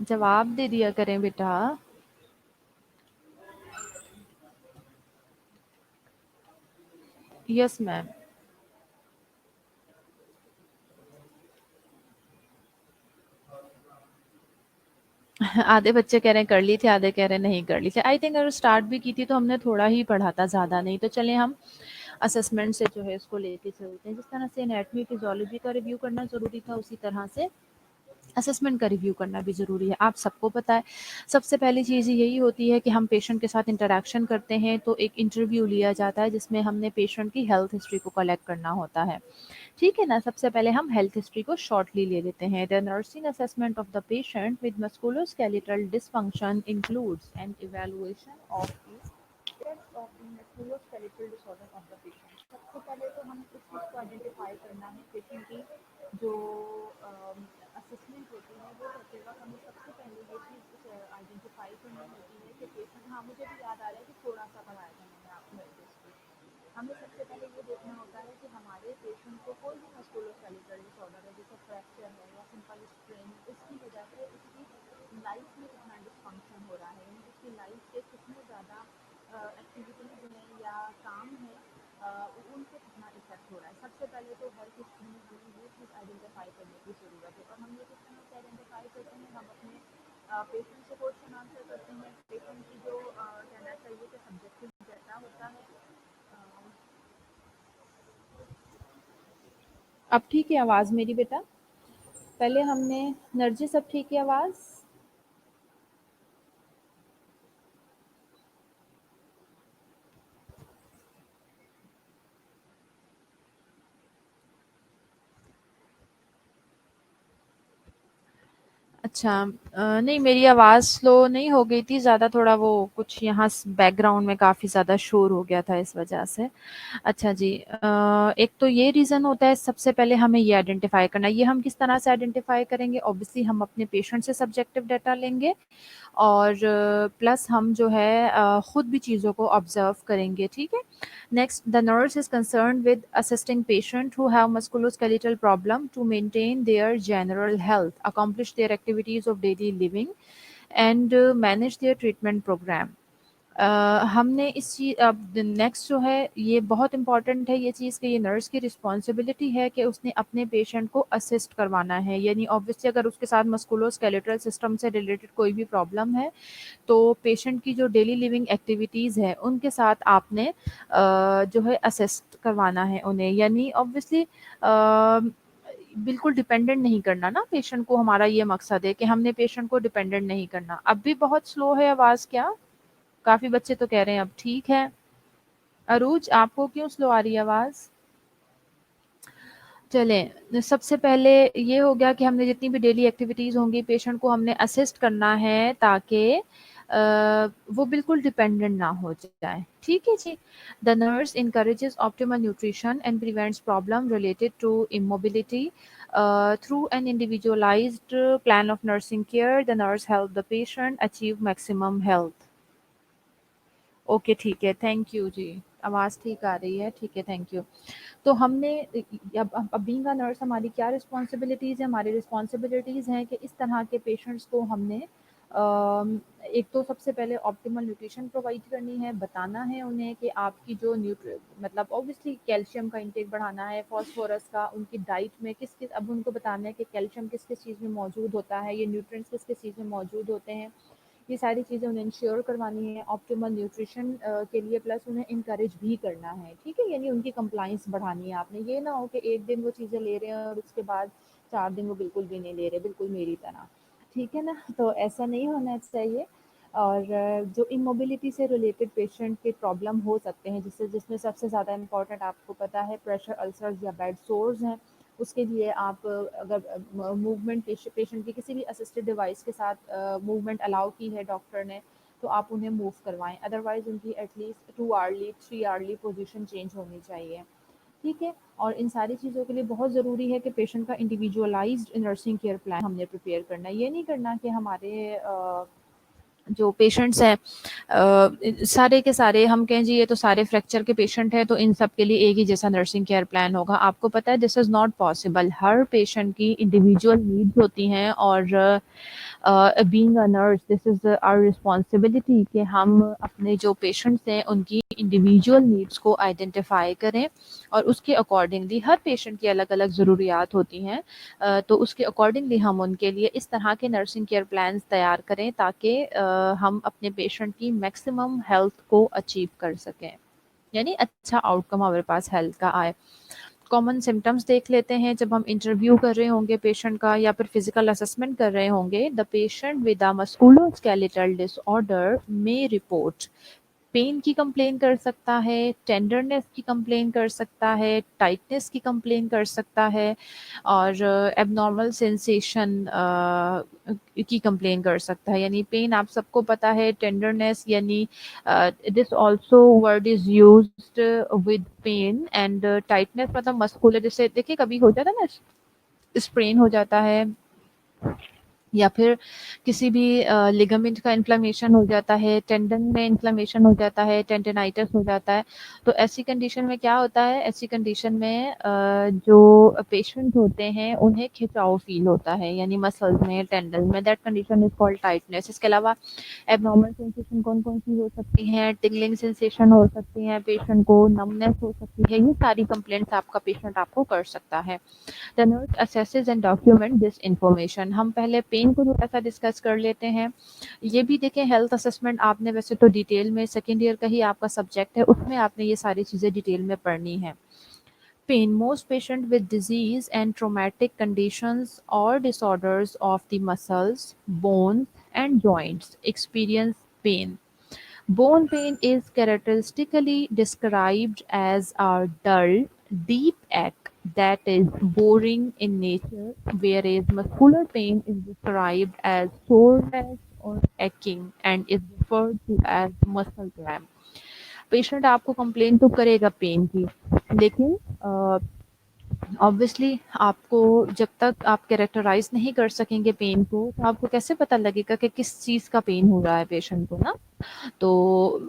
जवाब दे दिया करें बेटा। Yes ma'am. आधे बच्चे कह रहे हैं कर ली थी, आधे कह रहे हैं नहीं कर ली थी। आई थिंक अगर स्टार्ट भी की थी तो हमने थोड़ा ही पढ़ा था, ज़्यादा नहीं। तो चलें हम असेसमेंट से जो है इसको लेके चलते हैं। जिस तरह से एनाटॉमी फिजियोलॉजी का रिव्यू करना ज़रूरी था, उसी तरह से असेसमेंट का रिव्यू करना भी ज़रूरी है। आप सबको पता है, सबसे पहली चीज़ यही होती है कि हम पेशेंट के साथ इंटरेक्शन करते हैं, तो एक इंटरव्यू लिया जाता है जिसमें हमने पेशेंट की हेल्थ हिस्ट्री को कलेक्ट करना होता है। ठीक है ना? सबसे पहले हम हेल्थ हिस्ट्री को शॉर्टली ले लेते हैं। The nursing assessment of the patient with musculoskeletal dysfunction includes an evaluation of the of the musculoskeletal disorder of the patient. सबसे पहले तो हमें इस चीज़ को आइडेंटिफाई करना है, पेशेंट की जो असेसमेंट होती है वो करते वक्त हमें सबसे पहले ये चीज़ आइडेंटिफाई करनी होती है कि पेशेंट, हाँ मुझे भी याद आ रहा है कि थोड़ा सा पढ़ाया था मैंने आपको एड्रेस। हमें सबसे पहले ये देखना होता है कि हमारे पेशेंट को कोई भी मस्कुलोस्केलेटल डिसऑर्डर है, जैसे फ्रैक्चर है या सिंपल स्ट्रेन, उसकी वजह से उसकी लाइफ में कितना डिसफंक्शन हो रहा है, यानी उसकी लाइफ के कितने ज़्यादा एक्टिविटीज़ हैं या काम है, उनसे कितना इफेक्ट हो रहा है। सबसे पहले तो हर किसी में हमें ये चीज़ आइडेंटिफाई करने की ज़रूरत है। और हम ये किस तरह से आइडेंटिफाई करते हैं, हम अपने पेशेंट से क्वेश्चन आंसर करते हैं। पेशेंट की जो कहना चाहिए कि सब्जेक्टिव डाटा होता है। अब ठीक है आवाज़ मेरी बेटा? पहले हमने नरजिस, अब ठीक है आवाज़? अच्छा, नहीं मेरी आवाज़ स्लो नहीं हो गई थी ज़्यादा, थोड़ा वो कुछ यहाँ बैकग्राउंड में काफ़ी ज़्यादा शोर हो गया था इस वजह से। अच्छा जी, एक तो ये रीज़न होता है, सबसे पहले हमें ये आइडेंटिफ़ाई करना है। ये हम किस तरह से आइडेंटिफ़ाई करेंगे? ऑब्वियसली हम अपने पेशेंट से सब्जेक्टिव डाटा लेंगे, और प्लस हम जो है खुद भी चीज़ों को ऑब्जर्व करेंगे। ठीक है। Next, the nurse is concern with assisting patient who have musculoskeletal problem to maintain their general health, accomplish their activities of daily living, and manage their treatment programme. हमने इस चीज़ अब नेक्स्ट जो है ये बहुत इम्पॉर्टेंट है ये चीज़ कि ये नर्स की रिस्पॉन्सिबिलिटी है कि उसने अपने पेशेंट को असिस्ट करवाना है। यानी ऑब्वियसली अगर उसके साथ मस्कुलोस्केलेटल सिस्टम से रिलेटेड कोई भी प्रॉब्लम है तो पेशेंट की जो डेली लिविंग एक्टिविटीज़ है उनके साथ आपने जो है असिस्ट करवाना है उन्हें। यानी ऑब्वियसली बिल्कुल डिपेंडेंट नहीं करना ना पेशेंट को। हमारा ये मकसद है कि हमने पेशेंट को डिपेंडेंट नहीं करना। अब भी बहुत स्लो है आवाज़ क्या? काफ़ी बच्चे तो कह रहे हैं अब ठीक है। अरूज आपको क्यों स्लो आ रही है आवाज़? चलें, सबसे पहले ये हो गया कि हमने जितनी भी डेली एक्टिविटीज़ होंगी पेशेंट को हमने असिस्ट करना है ताकि वो बिल्कुल डिपेंडेंट ना हो जाए। ठीक है जी। The nurse encourages optimal nutrition and prevents problem related to immobility. Through an individualized plan of nursing care, the nurse help the patient achieve maximum health. Okay ठीक है, थैंक यू जी। आवाज़ ठीक आ रही है, ठीक है, थैंक यू। तो हमने अब बीइंग अ नर्स हमारी क्या रिस्पॉन्सिबिलिटीज़ है? हमारी रिस्पॉन्सिबिलिटीज़ हैं कि इस तरह के पेशेंट्स को हमने एक तो सबसे पहले ऑप्टिमल न्यूट्रिशन प्रोवाइड करनी है, बताना है उन्हें कि आपकी जो मतलब ऑब्वियसली कैल्शियम का इंटेक बढ़ाना है, फास्फोरस का, उनकी डाइट में किस किस अब उनको बताना है कि कैल्शियम किस किस चीज़ में मौजूद होता है, ये न्यूट्रिएंट्स किस किस चीज़ में मौजूद होते हैं। ये सारी चीज़ें उन्हें इंश्योर करवानी है ऑप्टिमल न्यूट्रिशन के लिए, प्लस उन्हें इनकरेज भी करना है। ठीक है, यानी उनकी कंप्लाइंस बढ़ानी है आपने। ये ना हो कि एक दिन वो चीज़ें ले रहे हैं और उसके बाद 4 दिन वो बिल्कुल भी नहीं ले रहे, बिल्कुल मेरी तरह। ठीक है ना? तो ऐसा नहीं होना चाहिए। और जो इमोबिलिटी से रिलेटेड पेशेंट के प्रॉब्लम हो सकते हैं जिसमें सबसे ज़्यादा इम्पॉर्टेंट आपको पता है प्रेशर अल्सर्स या बेड सोर्स हैं। उसके लिए आप अगर मूवमेंट पेशेंट की किसी भी असिस्टेड डिवाइस के साथ मूवमेंट अलाउ की है डॉक्टर ने तो आप उन्हें मूव करवाएं। अदरवाइज उनकी at least 2 hourly 3 hourly position change होनी चाहिए। ठीक है। और इन सारी चीज़ों के लिए बहुत ज़रूरी है कि पेशेंट का इंडिविजुअलाइज्ड नर्सिंग केयर प्लान हमने प्रिपेयर करना है। ये नहीं करना कि हमारे जो पेशेंट्स हैं सारे के सारे हम कहें जी ये तो सारे फ्रैक्चर के पेशेंट हैं तो इन सब के लिए एक ही जैसा नर्सिंग केयर प्लान होगा। आपको पता है दिस इज़ नॉट पॉसिबल। हर पेशेंट की इंडिविजुअल नीड्स होती हैं और being a nurse this is our responsibility कि हम अपने जो पेशेंट्स हैं उनकी इंडिविजुअल नीड्स को आइडेंटिफाई करें और उसके अकॉर्डिंगली हर पेशेंट की अलग अलग ज़रूरियात होती हैं। तो उसके अकॉर्डिंगली हम उनके लिए इस तरह के नर्सिंग केयर प्लान्स तैयार करें ताकि हम अपने पेशेंट की मैक्सिमम हेल्थ को अचीव कर सकें, यानी अच्छा आउटकम हमारे पास हेल्थ का आए। कॉमन सिम्टम्स देख लेते हैं जब हम इंटरव्यू कर रहे होंगे पेशेंट का या फिर फिजिकल असेसमेंट कर रहे होंगे। The patient with a musculoskeletal disorder may report pain की कंप्लेन कर सकता है, टेंडरनेस की कंप्लेन कर सकता है, टाइटनेस की कंप्लेन कर सकता है और एबनॉर्मल सेंसेशन की कंप्लेन कर सकता है। यानी पेन आप सबको पता है, टेंडरनेस यानी this also word is used with pain and tightness मतलब मस्कुलर, जैसे देखिए कभी हो जाता है ना स्प्रेन हो जाता है या फिर किसी भी लिगामेंट का इन्फ्लेमेशन हो जाता है, टेंडन में इन्फ्लेमेशन हो जाता है, टेंडनाइटिस हो जाता है। तो ऐसी कंडीशन में क्या होता है, ऐसी कंडीशन में जो पेशेंट होते हैं उन्हें खिंचाव फील होता है यानी मसल्स में, टेंडन में। That condition is called tightness. इसके अलावा एबनॉर्मल सेंसेशन कौन कौन सी हो सकती हैं? टिंगलिंग सेंसेशन हो सकती है, पेशेंट को नमनेस हो सकती है। ये सारी कंप्लेंट्स आपका पेशेंट आपको कर सकता है। The nurse assesses and document this information. हम पहले पेन को थोड़ा सा डिस्कस कर लेते हैं। ये भी देखें हेल्थ असेसमेंट आपने वैसे तो डिटेल में सेकेंड ईयर का ही आपका सब्जेक्ट है, उसमें आपने ये सारी चीज़ें डिटेल में पढ़नी है। Pain. Most patients with disease and traumatic conditions or disorders of the muscles, bones, and joints experience pain. Bone pain is characteristically described as a dull, deep ache that is boring in nature, whereas muscular pain is described as soreness or aching and is referred to as muscle cramp. Patient आपको complain तो करेगा pen की, लेकिन obviously आपको जब तक आप characterise नहीं कर सकेंगे पेन को तो आपको कैसे पता लगेगा कि किस चीज़ का पेन हो रहा है पेशेंट को ना। तो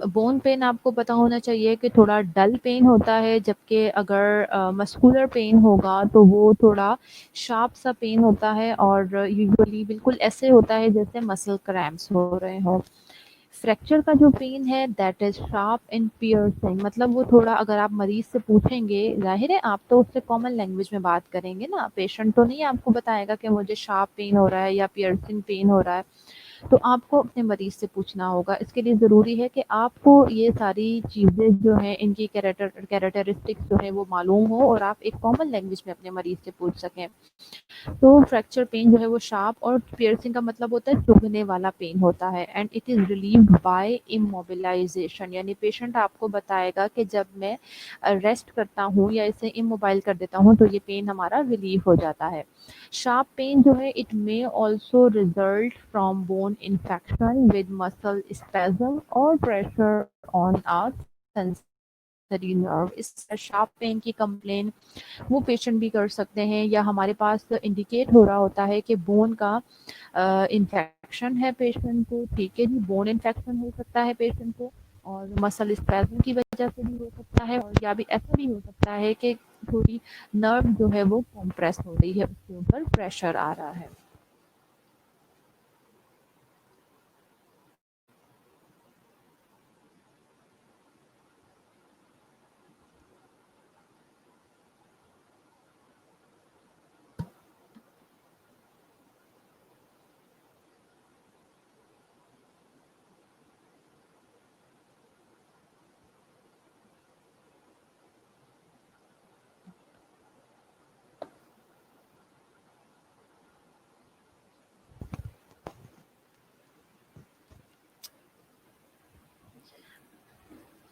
बोन पेन आपको पता होना चाहिए कि थोड़ा डल पेन होता है, जबकि अगर मस्कुलर पेन होगा तो वो थोड़ा शार्प सा पेन होता है और यूजुअली बिल्कुल ऐसे होता है जैसे मसल क्रैम्प्स हो रहे हो। फ्रैक्चर का जो पेन है that is sharp and piercing, मतलब वो थोड़ा, अगर आप मरीज से पूछेंगे, जाहिर है आप तो उससे कॉमन लैंग्वेज में बात करेंगे ना, पेशेंट तो नहीं आपको बताएगा कि मुझे शार्प पेन हो रहा है या पियर्सिंग पेन हो रहा है। तो आपको अपने मरीज से पूछना होगा। इसके लिए ज़रूरी है कि आपको ये सारी चीज़ें जो हैं, इनकी कैरेक्टरिस्टिक्स जो है वो मालूम हो और आप एक कॉमन लैंग्वेज में अपने मरीज से पूछ सकें। तो फ्रैक्चर पेन जो है वो शार्प, और पियर्सिंग का मतलब होता है चुभने वाला पेन होता है, and it is relieved by immobilisation, यानी पेशेंट आपको बताएगा कि जब मैं रेस्ट करता हूँ या इसे इमोबाइल कर देता हूँ तो ये पेन हमारा रिलीव हो जाता है। शार्प पेन जो है it may also result from bone infection with muscle spasm और pressure on a sensory nerve. इस शार्प पेन की कंप्लेन वो पेशेंट भी कर सकते हैं, या हमारे पास इंडिकेट हो रहा होता है कि बोन का इन्फेक्शन है पेशेंट को, ठीक है जी, बोन इन्फेक्शन हो सकता है पेशेंट को, और मसल स्पैज्म की वजह से भी हो सकता है, और या भी ऐसा भी हो सकता है कि थोड़ी नर्व जो है वो कंप्रेस हो रही है, उसके ऊपर प्रेशर आ रहा है।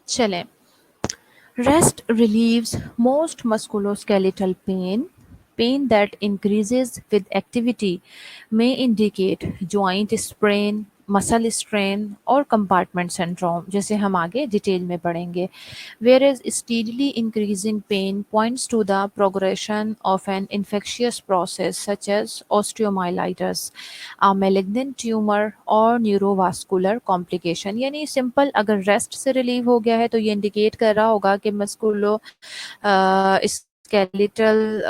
चलें, rest relieves most musculoskeletal pain. Pain that increases with activity may indicate joint sprain, muscle strain और compartment syndrome, जैसे हम आगे डिटेल में पढ़ेंगे। Whereas steadily increasing pain points to the progression of an infectious process such as osteomyelitis, a malignant tumor और neurovascular complication. यानी simple, अगर rest से रिलीव हो गया है तो ये इंडिकेट कर रहा होगा कि मस्कुलो स्केलेटल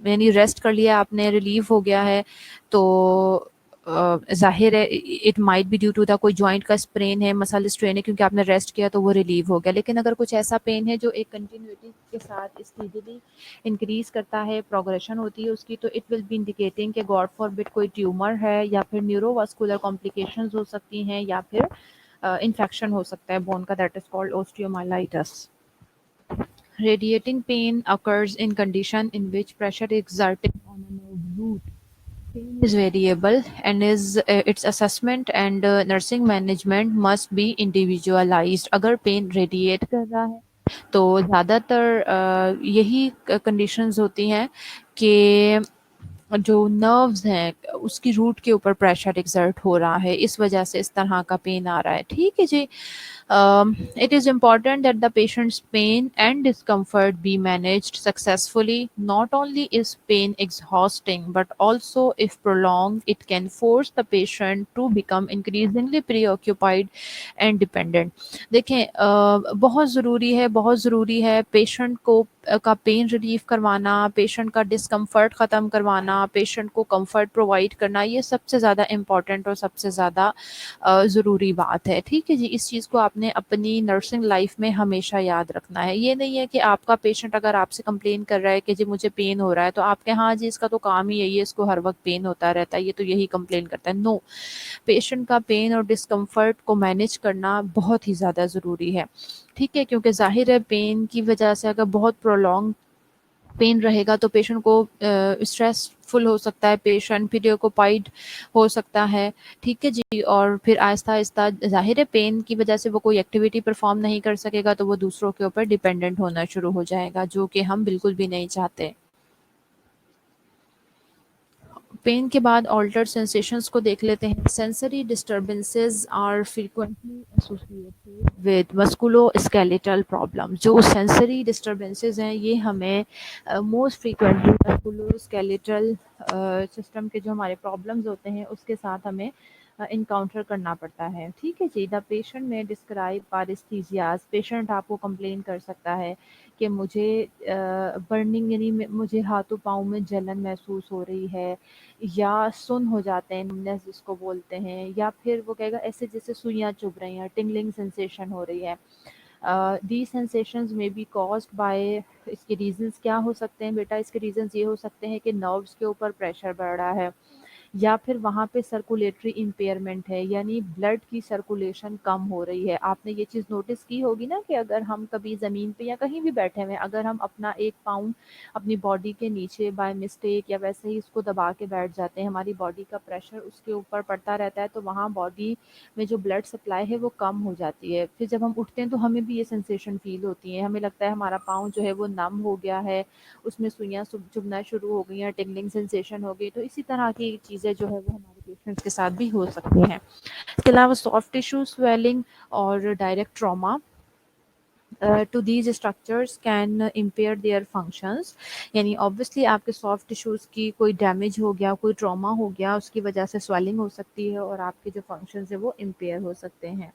यानी रेस्ट कर लिया आपने, रिलीव हो गया है, तो जाहिर है it might be due to the कोई जॉइंट का स्प्रेन है, मसल स्ट्रेन है, क्योंकि आपने रेस्ट किया तो वो रिलीव हो गया। लेकिन अगर कुछ ऐसा पेन है जो एक कंटिन्यूटी के साथ स्पीडली इंक्रीज करता है, प्रोग्रेशन होती है उसकी, तो इट विल बी इंडिकेटिंग कि गॉड फॉरबिड कोई ट्यूमर है, या फिर न्यूरोवास्कुलर कॉम्प्लिकेशंस हो सकती हैं, या फिर इन्फेक्शन हो सकता है बोन का, that is called osteomyelitis. Radiating pain occurs in condition in which pressure is exerted on a nerve root. Pain is variable and is its assessment and nursing management must be individualized. अगर pen radiate कर रहा है तो ज़्यादातर यही conditions होती हैं कि जो नर्व्स हैं उसकी रूट के ऊपर प्रेशर एक्सर्ट हो रहा है, इस वजह से इस तरह का पेन आ रहा है। ठीक है जी। It is important that the patient's pain and discomfort be managed successfully. Not only is pain exhausting, but also, if prolonged, it can force the patient to become increasingly preoccupied and dependent. देखें, बहुत ज़रूरी है patient को का pain relief करवाना, patient का discomfort ख़त्म करवाना, पेशेंट को कंफर्ट प्रोवाइड करना, ये सबसे ज़्यादा इम्पॉर्टेंट और सबसे ज़्यादा ज़रूरी बात है। ठीक है जी, इस चीज़ को आपने अपनी नर्सिंग लाइफ में हमेशा याद रखना है। ये नहीं है कि आपका पेशेंट अगर आपसे कंप्लेन कर रहा है कि जी मुझे पेन हो रहा है, तो आप कहें हाँ जी इसका तो काम ही यही है, इसको हर वक्त पेन होता रहता है, ये तो यही कंप्लेन करता है। नो, पेशेंट का पेन और डिस्कम्फर्ट को मैनेज करना बहुत ही ज़्यादा ज़रूरी है। ठीक है, क्योंकि ज़ाहिर है पेन की वजह से अगर बहुत प्रोलॉन्ग पेन रहेगा तो पेशेंट को स्ट्रेसफुल हो सकता है, पेशेंट प्रियोकुपाइड हो सकता है। ठीक है जी, और फिर आहिस्ता आहिस्ता ज़ाहिर है पेन की वजह से वो कोई एक्टिविटी परफॉर्म नहीं कर सकेगा, तो वो दूसरों के ऊपर डिपेंडेंट होना शुरू हो जाएगा, जो कि हम बिल्कुल भी नहीं चाहते। पेन के बाद ऑल्टर्ड सेंसेशंस को देख लेते हैं। Sensory disturbances are frequently associated with musculoskeletal problem. जो सेंसरी डिस्टर्बेंसेस हैं ये हमें मोस्ट फ्रीक्वेंटली मस्कुलोस्केलेटल सिस्टम के जो हमारे प्रॉब्लम्स होते हैं उसके साथ हमें इनकाउंटर करना पड़ता है। ठीक है जी। द पेशेंट में डिस्क्राइब पारेस्थीसियाज, पेशेंट आपको कंप्लेन कर सकता है कि मुझे बर्निंग यानी मुझे हाथों पाँव में जलन महसूस हो रही है, या सुन हो जाते हैं, numbness जिसको बोलते हैं, या फिर वो कहेगा ऐसे जैसे सुइयां चुभ रही हैं, टिंगलिंग सेंसेशन हो रही है। दी सेंसेशंस में बी कॉज्ड बाय, इसके रीजंस क्या हो सकते हैं बेटा? इसके रीजंस ये हो सकते हैं कि नर्व्स के ऊपर प्रेशर बढ़ रहा है, या फिर वहाँ पे सर्कुलेटरी इम्पेयरमेंट है, यानी ब्लड की सर्कुलेशन कम हो रही है। आपने ये चीज़ नोटिस की होगी ना कि अगर हम कभी ज़मीन पे या कहीं भी बैठे हुए हैं, अगर हम अपना एक पाँव अपनी बॉडी के नीचे बाय मिस्टेक या वैसे ही उसको दबा के बैठ जाते हैं, हमारी बॉडी का प्रेशर उसके ऊपर पड़ता रहता है, तो वहाँ बॉडी में जो ब्लड सप्लाई है वो कम हो जाती है। फिर जब हम उठते हैं तो हमें भी ये सेंसेशन फील होती है, हमें लगता है हमारा पाँव जो है वो नम हो गया है, उसमें सुइयाँ चुभना शुरू हो गई हैं, टिंगलिंग सेंसेशन हो गई। तो इसी तरह की चीज़ें जो है वो हमारे पेशेंट्स के साथ भी हो सकती हैं। इसके अलावा सॉफ्ट टिश्यू स्वेलिंग और direct trauma to these structures can impair their functions, यानी ऑब्वियसली आपके सॉफ्ट टिश्यूज़ की कोई डैमेज हो गया, कोई ट्रॉमा हो गया, उसकी वजह से स्वेलिंग हो सकती है और आपके जो फंक्शंस है वो इम्पेयर हो सकते हैं।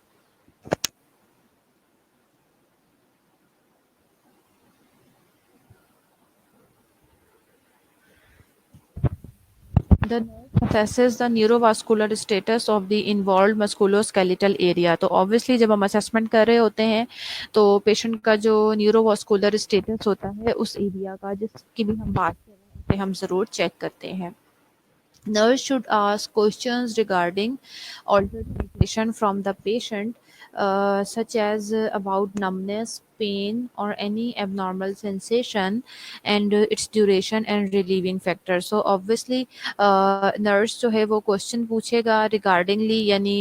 The nurse assesses the neurovascular status of the involved musculoskeletal area। तो ऑब्वियसली जब हम असेसमेंट कर रहे होते हैं तो पेशेंट का जो न्यूरोवास्कुलर स्टेटस होता है उस एरिया का जिसकी भी हम बात कर रहे हैं उसे हम ज़रूर चेक करते हैं। Nurse should ask questions regarding altered sensation from the patient, such as about numbness, pain, or any abnormal sensation, and its duration and relieving factor. So obviously, nurse जो है वो क्वेश्चन पूछेगा रिगार्डिंगली, यानी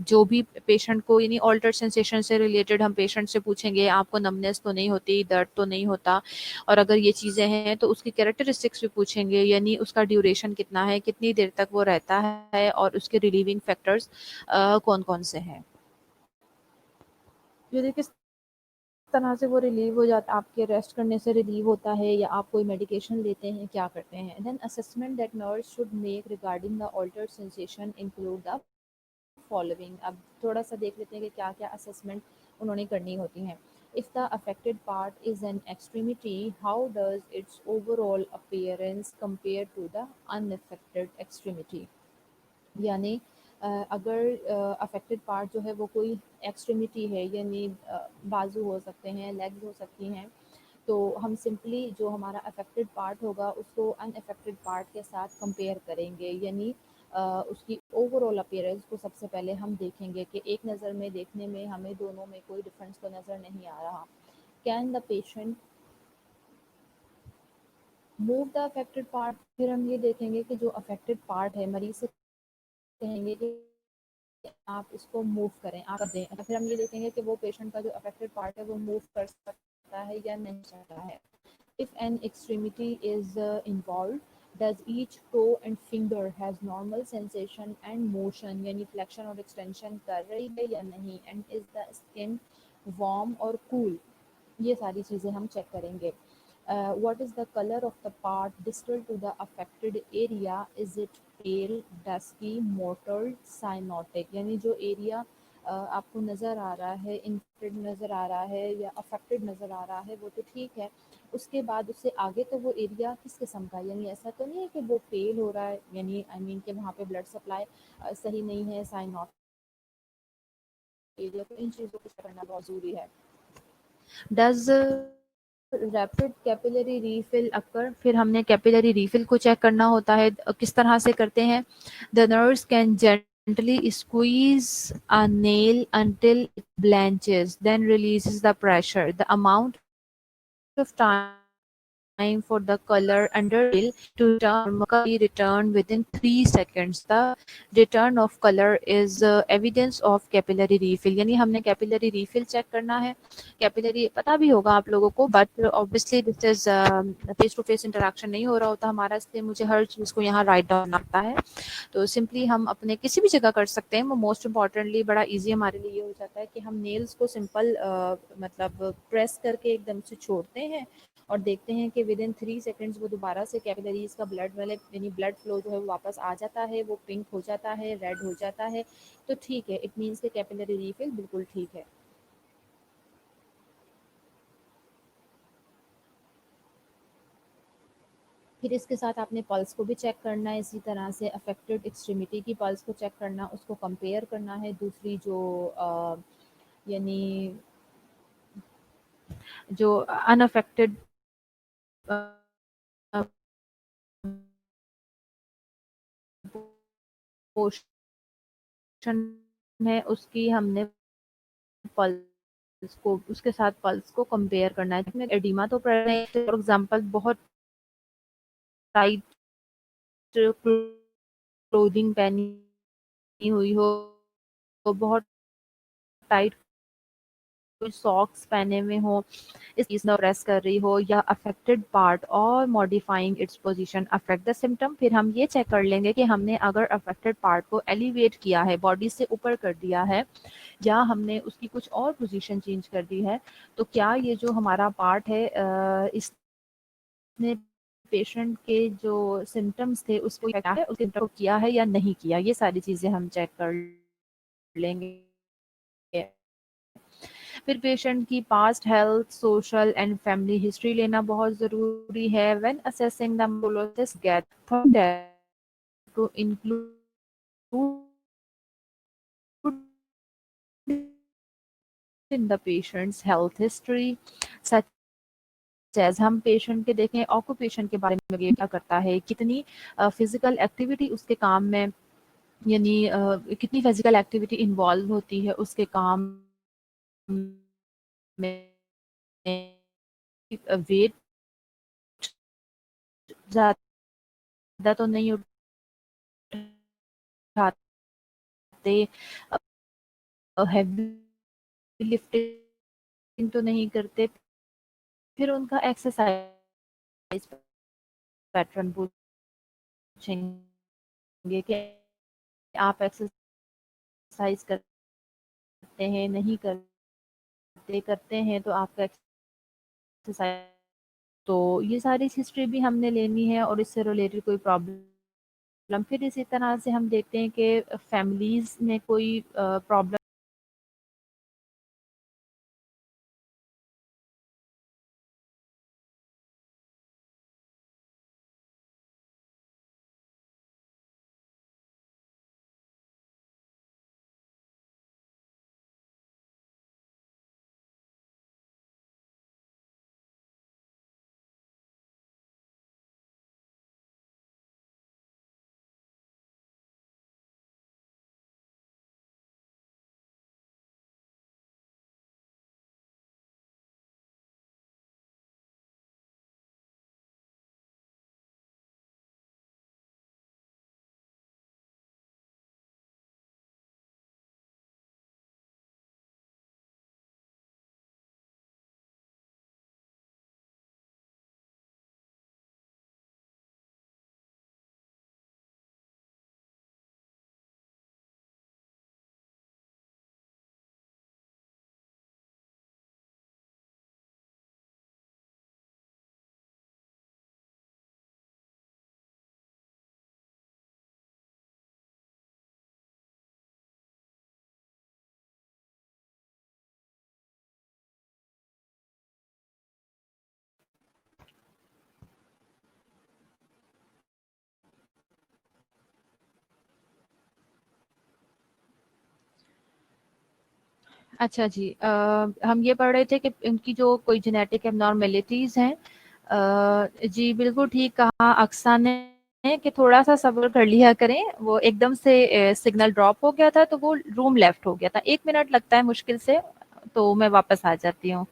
जो भी पेशेंट को, यानी ऑल्टर्ड सेंसेशन से रिलेटेड हम पेशेंट से पूछेंगे आपको नमनेस तो नहीं होती, दर्द तो नहीं होता, और अगर ये चीज़ें हैं तो उसकी कैरेक्टरिस्टिक्स भी पूछेंगे, यानी उसका ड्यूरेशन कितना है, कितनी देर तक वो रहता है, और उसके रिलीविंग फैक्टर्स कौन कौन से हैं। यदि किस तरह से वो रिलीव हो जाता, आपके रेस्ट करने से रिलीव होता है, या आप कोई मेडिकेशन लेते हैं, क्या करते हैं। Then assessment that nurse should make regarding the altered sensation include the following. अब थोड़ा सा देख लेते हैं कि क्या क्या असेसमेंट उन्होंने करनी होती हैं। If the affected part is an extremity, how does its overall appearance compare to the unaffected extremity, यानी अगर अफेक्टेड पार्ट जो है वो कोई एक्सट्रीमिटी है, यानी बाजू हो सकते हैं, लेग्स हो सकती हैं, तो हम सिंपली जो हमारा अफेक्टेड पार्ट होगा उसको अनअफेक्टेड पार्ट के साथ कंपेयर करेंगे, यानी उसकी ओवरऑल अपीयरेंस को सबसे पहले हम देखेंगे कि एक नज़र में देखने में हमें दोनों में कोई डिफरेंस तो नज़र नहीं आ रहा। Can the patient move the affected part, फिर हम ये देखेंगे कि जो अफेक्टेड पार्ट है, मरीज से कहेंगे कि आप इसको मूव करें, आप दें, तो फिर हम ये देखेंगे कि वो पेशेंट का जो अफेक्टेड पार्ट है वो मूव कर सकता है या नहीं सकता है। If an extremity is involved, does each toe and finger has normal sensation and motion, यानी flexion और extension कर रही है या नहीं, and is the skin warm or cool, ये सारी चीज़ें हम चेक करेंगे। What is the color of the part distal to the affected area, is it pale, dusky, mottled, cyanotic, यानी जो एरिया आपको नज़र आ रहा है, इन्फेक्टेड नज़र आ रहा है या अफेक्टेड नज़र आ रहा है, वो तो ठीक है, उसके बाद उससे आगे तो वो एरिया किस किस्म का, यानी ऐसा तो नहीं है कि वो पेल हो रहा है, यानी आई मीन कि वहाँ पे ब्लड सप्लाई सही नहीं है, साइनोटिक एरिया, तो इन चीज़ों को करना बहुत ज़रूरी है। डज रैपिड कैपिलरी रीफिल अकर, फिर हमने कैपिलरी रीफिल को चेक करना होता है। किस तरह से करते हैं? The nurse can gently squeeze a nail until it blanches, then releases the pressure. The amount of time for the color under nail to return within 3 seconds. The return of color is evidence of capillary refill, यानी हमने capillary refill check करना है। Capillary पता भी होगा आप लोगों को, but obviously this is face to face interaction नहीं हो रहा होता हमारा, इसलिए मुझे हर चीज़ को यहाँ राइट डाउन लगता है। तो सिंपली हम अपने किसी भी जगह कर सकते हैं, वो मोस्ट इम्पॉर्टेंटली बड़ा इजी हमारे लिए ये हो जाता है कि हम नेल्स को सिंपल मतलब प्रेस करके एकदम से छोड़ते हैं और देखते हैं कि विद इन 3 सेकंड्स वो दोबारा से कैपिलरीज का ब्लड वाले यानी ब्लड फ्लो जो है वो वापस आ जाता है, वो पिंक हो जाता है, रेड हो जाता है, तो ठीक है, इट मीन्स कि कैपिलरी रीफिल बिल्कुल ठीक है। फिर इसके साथ आपने पल्स को भी चेक करना है, इसी तरह से अफेक्टेड एक्सट्रीमिटी की पल्स को चेक करना, उसको कंपेयर करना है दूसरी जो यानी जो अनअफेक्टेड पोर्शन है उसकी हमने पल्स को उसके साथ पल्स को कंपेयर करना है। एडिमा तो पड़ रहे हैं, फॉर एग्जांपल बहुत टाइट क्लोथिंग पहनी हुई हो, तो बहुत टाइट कोई सॉक्स पहने हुए हो, इस चीज में प्रेस कर रही हो, या अफेक्टेड पार्ट और modifying its position affect the symptom. फिर हम ये चेक कर लेंगे कि हमने अगर अफेक्टेड पार्ट को एलिवेट किया है, बॉडी से ऊपर कर दिया है, या हमने उसकी कुछ और पोजीशन चेंज कर दी है, तो क्या ये जो हमारा पार्ट है इसने पेशेंट के जो सिम्टम्स थे उसको उसके को किया है या नहीं किया, ये सारी चीजें हम चेक कर लेंगे। फिर पेशेंट की past health, social and family history लेना बहुत ज़रूरी है। When assessing the molosis get to include in the patient's health history such as हम पेशेंट के देखें ऑक्यूपेशन के बारे में, ये क्या करता है, कितनी फिजिकल एक्टिविटी उसके काम में, यानी कितनी फिजिकल एक्टिविटी इन्वॉल्व होती है उसके काम में, वेट ज़्यादा तो नहीं उठाते, हैवी लिफ्टिंग तो नहीं करते, फिर उनका एक्सरसाइज पैटर्न पूछेंगे कि आप एक्सरसाइज करते हैं, नहीं करते, करते हैं तो आपका एक्सरसाइज, तो ये सारी हिस्ट्री भी हमने लेनी है और इससे रिलेटेड कोई प्रॉब्लम। फिर इसी तरह से हम देखते हैं कि फैमिलीज में कोई प्रॉब्लम। अच्छा जी, हम ये पढ़ रहे थे कि इनकी जो कोई जेनेटिक एबनॉर्मेलिटीज हैं। जी बिल्कुल ठीक कहा अक्सा ने कि थोड़ा सा सब्र कर लिया करें, वो एकदम से सिग्नल ड्रॉप हो गया था तो वो रूम लेफ्ट हो गया था, 1 मिनट लगता है मुश्किल से, तो मैं वापस आ जाती हूँ।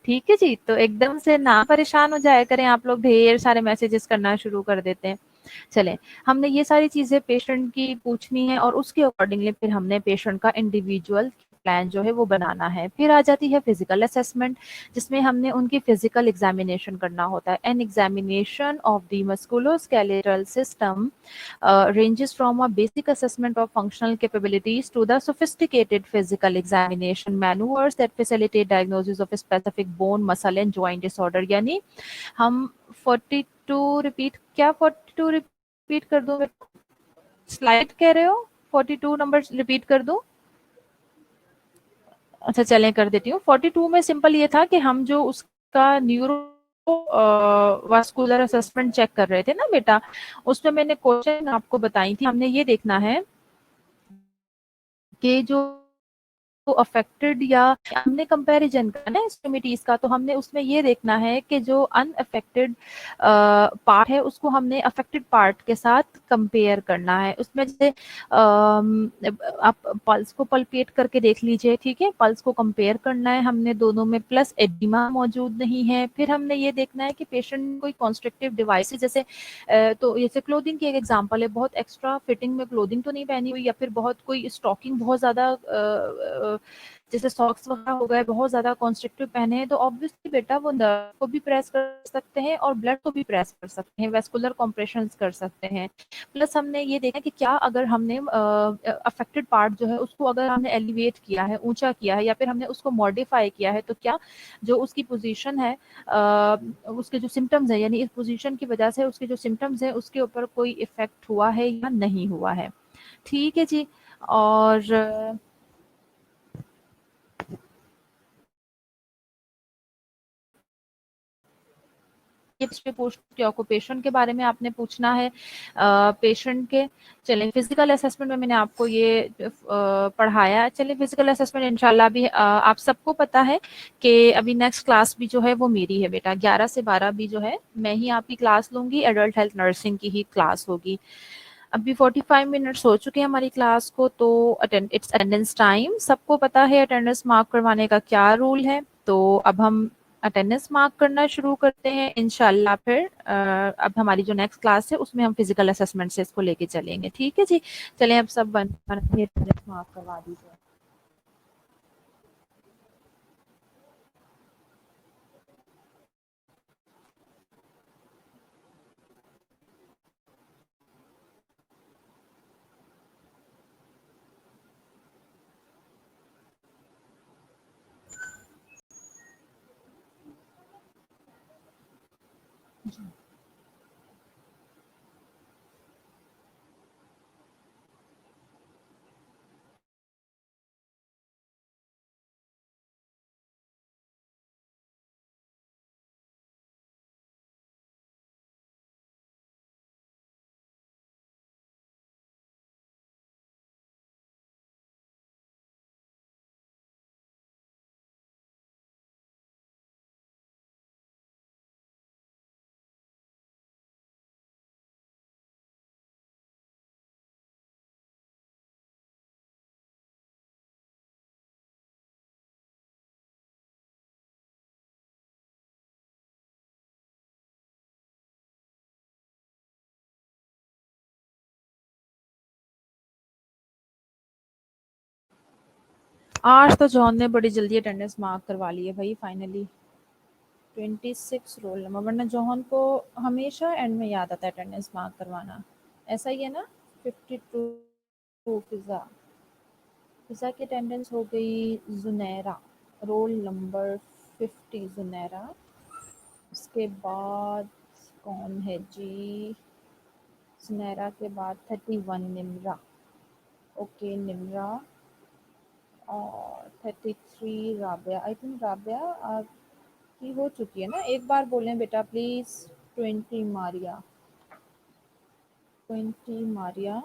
ठीक है जी, तो एकदम से ना परेशान हो जाया करें, आप लोग ढेर सारे मैसेजेस करना शुरू कर देते हैं। चलें, हमने ये सारी चीज़ें पेशेंट की पूछनी है और उसके अकॉर्डिंगली फिर हमने पेशेंट का इंडिविजुअल प्लान जो है वो बनाना है। फिर आ जाती है फिजिकल असेसमेंट, जिसमें हमने उनकी फिजिकल एग्जामिनेशन करना होता है। An examination of the musculoskeletal system ranges from a basic assessment of functional capabilities to the sophisticated physical examination maneuvers that facilitate diagnosis of a specific bone, muscle and joint disorder। यानी हम 42 repeat, क्या 42 repeat कर दूं? Slide कह रहे हो 42 number repeat कर दूं? अच्छा चलें कर देती हूँ। 42 में सिंपल ये था कि हम जो उसका न्यूरो वास्कुलर असेसमेंट चेक कर रहे थे ना बेटा, उसमें मैंने क्वेश्चन आपको बताई थी। हमने ये देखना है कि जो अफेक्टेड, या हमने कंपैरिजन करना है एक्सट्रीमिटीज का, तो हमने उसमें ये देखना है कि जो अनअफेक्टेड पार्ट है उसको हमने अफेक्टेड पार्ट के साथ कंपेयर करना है। उसमें जैसे आप पल्स को पल्पेट करके देख लीजिए, ठीक है, पल्स को कंपेयर करना है हमने दोनों में, प्लस एडिमा मौजूद नहीं है। फिर हमने ये देखना है कि पेशेंट कोई कॉन्स्ट्रक्टिव डिवाइसेस जैसे तो जैसे क्लोथिंग की एक एग्जांपल है, बहुत एक्स्ट्रा फिटिंग में क्लोथिंग तो नहीं पहनी हुई, या फिर बहुत कोई स्टॉकिंग बहुत ज्यादा जैसे सॉक्स वगैरह हो गए बहुत ज्यादा कॉन्स्ट्रिक्टिव पहने हैं, तो ऑब्वियसली बेटा वो नर्व को भी प्रेस कर सकते हैं और ब्लड को भी प्रेस कर सकते हैं, वेस्कुलर कॉम्प्रेशन कर सकते हैं। प्लस हमने ये देखा कि क्या अगर हमने अफेक्टेड पार्ट जो है उसको अगर हमने एलिवेट किया है, ऊंचा किया है, या फिर हमने उसको मॉडिफाई किया है, तो क्या जो उसकी पोजीशन है उसके जो सिम्टम्स है, यानी इस पोजीशन की वजह से उसके जो सिम्टम्स है उसके ऊपर कोई इफेक्ट हुआ है या नहीं हुआ है। ठीक है जी। और इस पे पोस्ट के ऑक्यूपेशन के बारे में आपने पूछना है पेशेंट के। चलें फिजिकल असेसमेंट में मैंने आपको ये पढ़ाया। चलें फिजिकल असेसमेंट इंशाल्लाह भी आप सबको पता है कि अभी नेक्स्ट क्लास भी जो है वो मेरी है बेटा, 11 से 12 भी जो है मैं ही आपकी क्लास लूंगी, एडल्ट हेल्थ नर्सिंग की ही क्लास होगी। अभी 45 मिनट्स हो चुके हैं हमारी क्लास को, तो इट्स अटेंडेंस टाइम। सबको पता है अटेंडेंस मार्क करवाने का क्या रूल है, तो अब हम अटेंडेंस मार्क करना शुरू करते हैं इंशाल्लाह। फिर अब हमारी जो नेक्स्ट क्लास है उसमें हम फिजिकल असेसमेंट से इसको लेके चलेंगे। ठीक है जी। चलें अब सब अटेंडेंस मार्क करवा दीजिए। आज तो जॉन ने बड़ी जल्दी अटेंडेंस मार्क करवा ली है भाई फाइनली। 26 रोल नंबर, वरना जॉन को हमेशा एंड में याद आता है अटेंडेंस मार्क करवाना। ऐसा ही है ना। 52 फिजा, फिजा की अटेंडेंस हो गई। Junaira roll number 50 Junaira. उसके बाद कौन है जी? जुनैरा के बाद 31 निम्रा। ओके निम्रा। और 33 राबिया। आई थिंक राबिया आपकी हो चुकी है ना, एक बार बोलें बेटा प्लीज। 20 मारिया। 20 मारिया।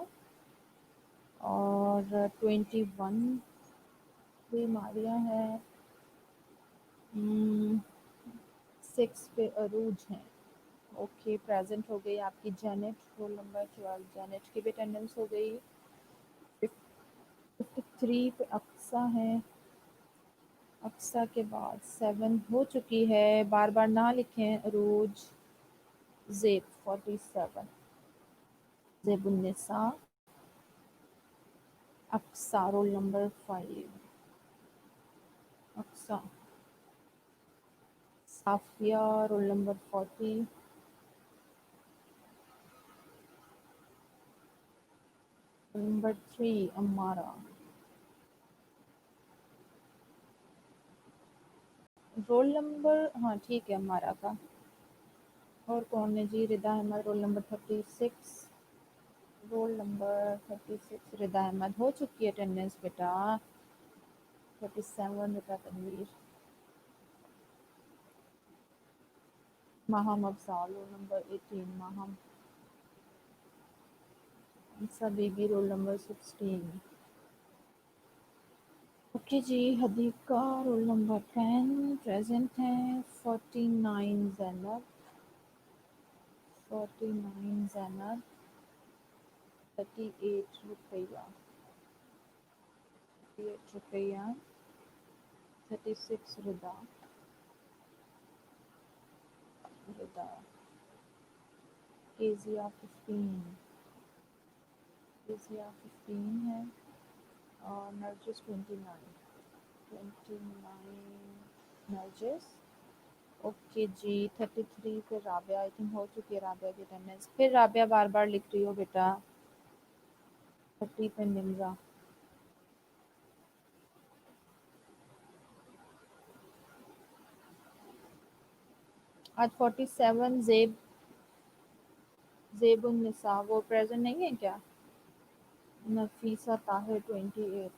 और 21 भी मारिया है। 6 पे अरूज हैं। ओके प्रेजेंट हो गई आपकी जेनेट, रोल नंबर 12 जेनेट की भी अटेंडेंस हो गई। 53 पे अक्सा है। अक्सा के बाद 7 हो चुकी है, बार बार ना लिखें। Arooj. Zeb 47। Zebunnisa. Aqsa roll number 5। Nisa, Safia roll number 40, roll number 3 Ammara, roll number हाँ ठीक है अम्मारा का। और कौन है जी? Rida Ahmed roll number 36, roll number 36 Rida Ahmed हो चुकी है अटेंडेंस बेटा। 37 बेटा Tanveer, Maham Afzal roll number 18 Maham, Insa Bibi roll number 16। Okay जी, हदीका रोल नंबर 10 प्रेजेंट है। 49 जैनब, 49 जैनब, 38 रुपया, 38 रुपया, 36 रिदा, रिदा, केजिया 15, केजिया 15 है, और नरजिस 29, 29 नरजिस। ओके जी, 33 पे राबिया, आई थिंक हो चुकी है राबिया की अटेंडेंस। फिर राबिया बार बार लिख रही हो बेटा। 30 पे निम्रा, आज 47 जेबुन निसा, वो प्रेजेंट नहीं है क्या? नफीसा ताहिर 28,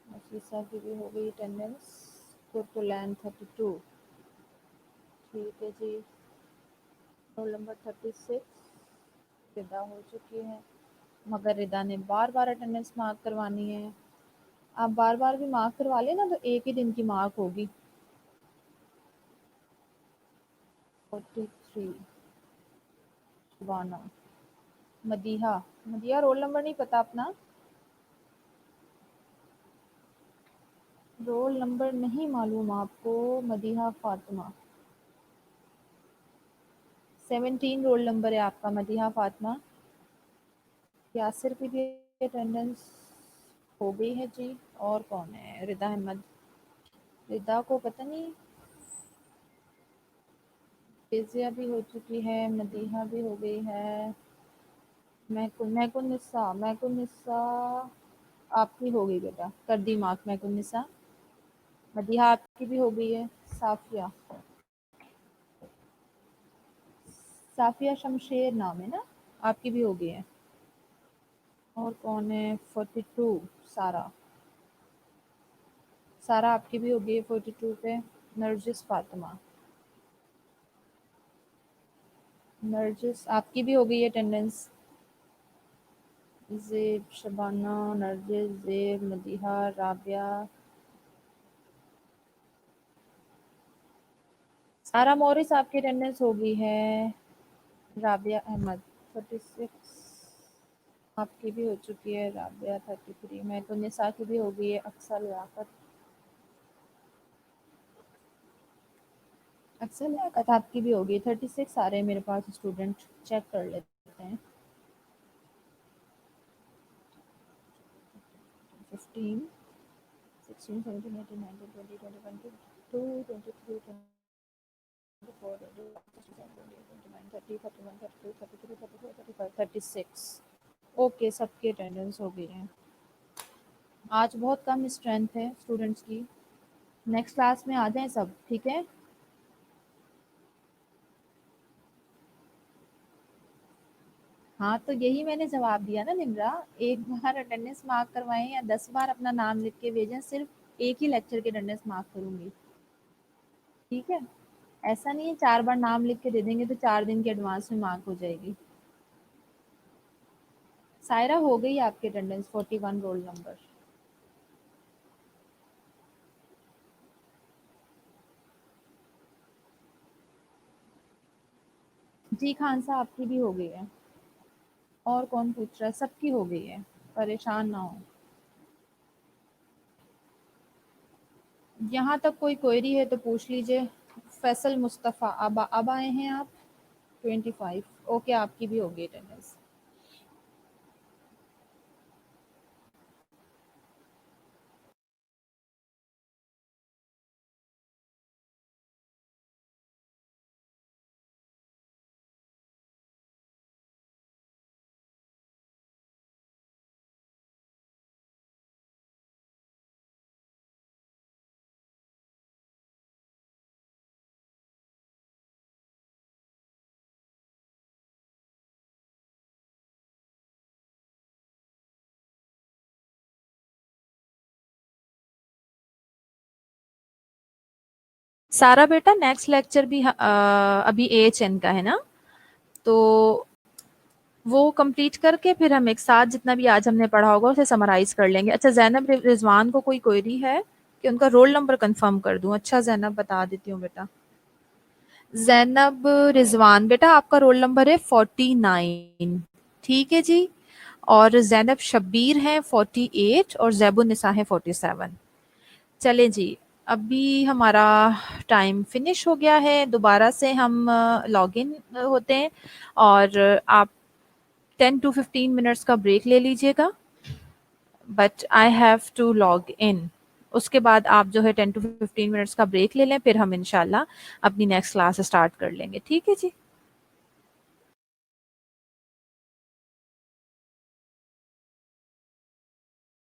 नफीसा की भी हो गई अटेंडेंस। कुरकुलैन 32, ठीक है जी। रोल नंबर 36 रिदा हो चुकी है, मगर रिदा ने बार बार अटेंडेंस मार्क करवानी है। आप बार बार भी मार्क करवा लेना तो एक ही दिन की मार्क होगी। 43 शुबाना, मदीहा, मदीहा रोल नंबर नहीं पता अपना? रोल नंबर नहीं मालूम आपको? मदीहा फातिमा, 17 रोल नंबर है आपका मदीहा फातिमा। यासिर की भी अटेंडेंस हो गई है जी। और कौन है? रिदा अहमद, रिदा को पता नहीं। केजिया भी हो चुकी है, मदीहा भी हो गई है। महकुन निसा आपकी हो गई बेटा, कर दी मार्क महकुन निसा। मदीहा आपकी भी हो गई है। साफिया, साफिया शमशेर नाम है ना, आपकी भी हो गई है। और कौन है? 42 सारा, सारा आपकी भी हो गई है 42 पे। नरजिस फातिमा, नरजिस आपकी भी हो गई है अटेंडेंस। ज़ेब शबाना, नरजिस, ज़ेब, मदीहा, राबिया, सारा मोरिस आपकी अटेंडेंस हो गई है। राबिया अहमद 36 आपकी भी हो चुकी है। राबिया 33, मैं तो निसा की भी हो गई है। अक्सर लियाकत, अक्सर लियाकत आपकी भी हो गई। 36 आ रहे हैं मेरे पास स्टूडेंट, चेक कर लेते हैं। 15, 16, 17, 18, 19, 20, 21, 22, 23, 24, 25, 26, 27, 28, 29, 30, 31, 32, 33, 34, 35, 36। ओके, सबकी अटेंडेंस हो गई है। आज बहुत कम स्ट्रेंथ है स्टूडेंट्स की। नेक्स्ट क्लास में आ जाएं सब, ठीक है? हाँ, तो यही मैंने जवाब दिया ना निम्रा। एक बार अटेंडेंस मार्क करवाएं या 10 बार अपना नाम लिख के भेजें, सिर्फ एक ही लेक्चर की अटेंडेंस मार्क करूंगी, ठीक है? ऐसा नहीं है 4 बार नाम लिख के दे देंगे तो 4 दिन के एडवांस में मार्क हो जाएगी। सायरा हो गई आपकी अटेंडेंस 41 रोल नंबर। जी खान साहब आपकी भी हो गई है। और कौन पूछ रहा है? सबकी हो गई है, परेशान ना हो। यहाँ तक कोई क्वेरी है तो पूछ लीजिए। फैसल मुस्तफ़ा, अब आए हैं आप। 25, ओके आपकी भी होगी अटेंडेंस। सारा बेटा नेक्स्ट लेक्चर भी अभी AHN का है ना, तो वो कंप्लीट करके फिर हम एक साथ जितना भी आज हमने पढ़ा होगा उसे समराइज कर लेंगे। अच्छा ज़ैनब रिजवान को कोई क्वेरी है कि उनका रोल नंबर कंफर्म कर दूं? अच्छा ज़ैनब बता देती हूँ बेटा। ज़ैनब रिजवान बेटा आपका रोल नंबर है 49, ठीक है जी। और ज़ैनब शब्बीर हैं 48 और ज़ैबुन्निसा है 47। चले जी, अभी हमारा टाइम फिनिश हो गया है, दोबारा से हम लॉग इन होते हैं और आप 10 to 15 मिनट्स का ब्रेक ले लीजिएगा, but I have to log in. उसके बाद आप जो है 10 to 15 मिनट्स का ब्रेक ले लें, फिर हम इंशाल्लाह अपनी नेक्स्ट क्लास स्टार्ट कर लेंगे, ठीक है जी।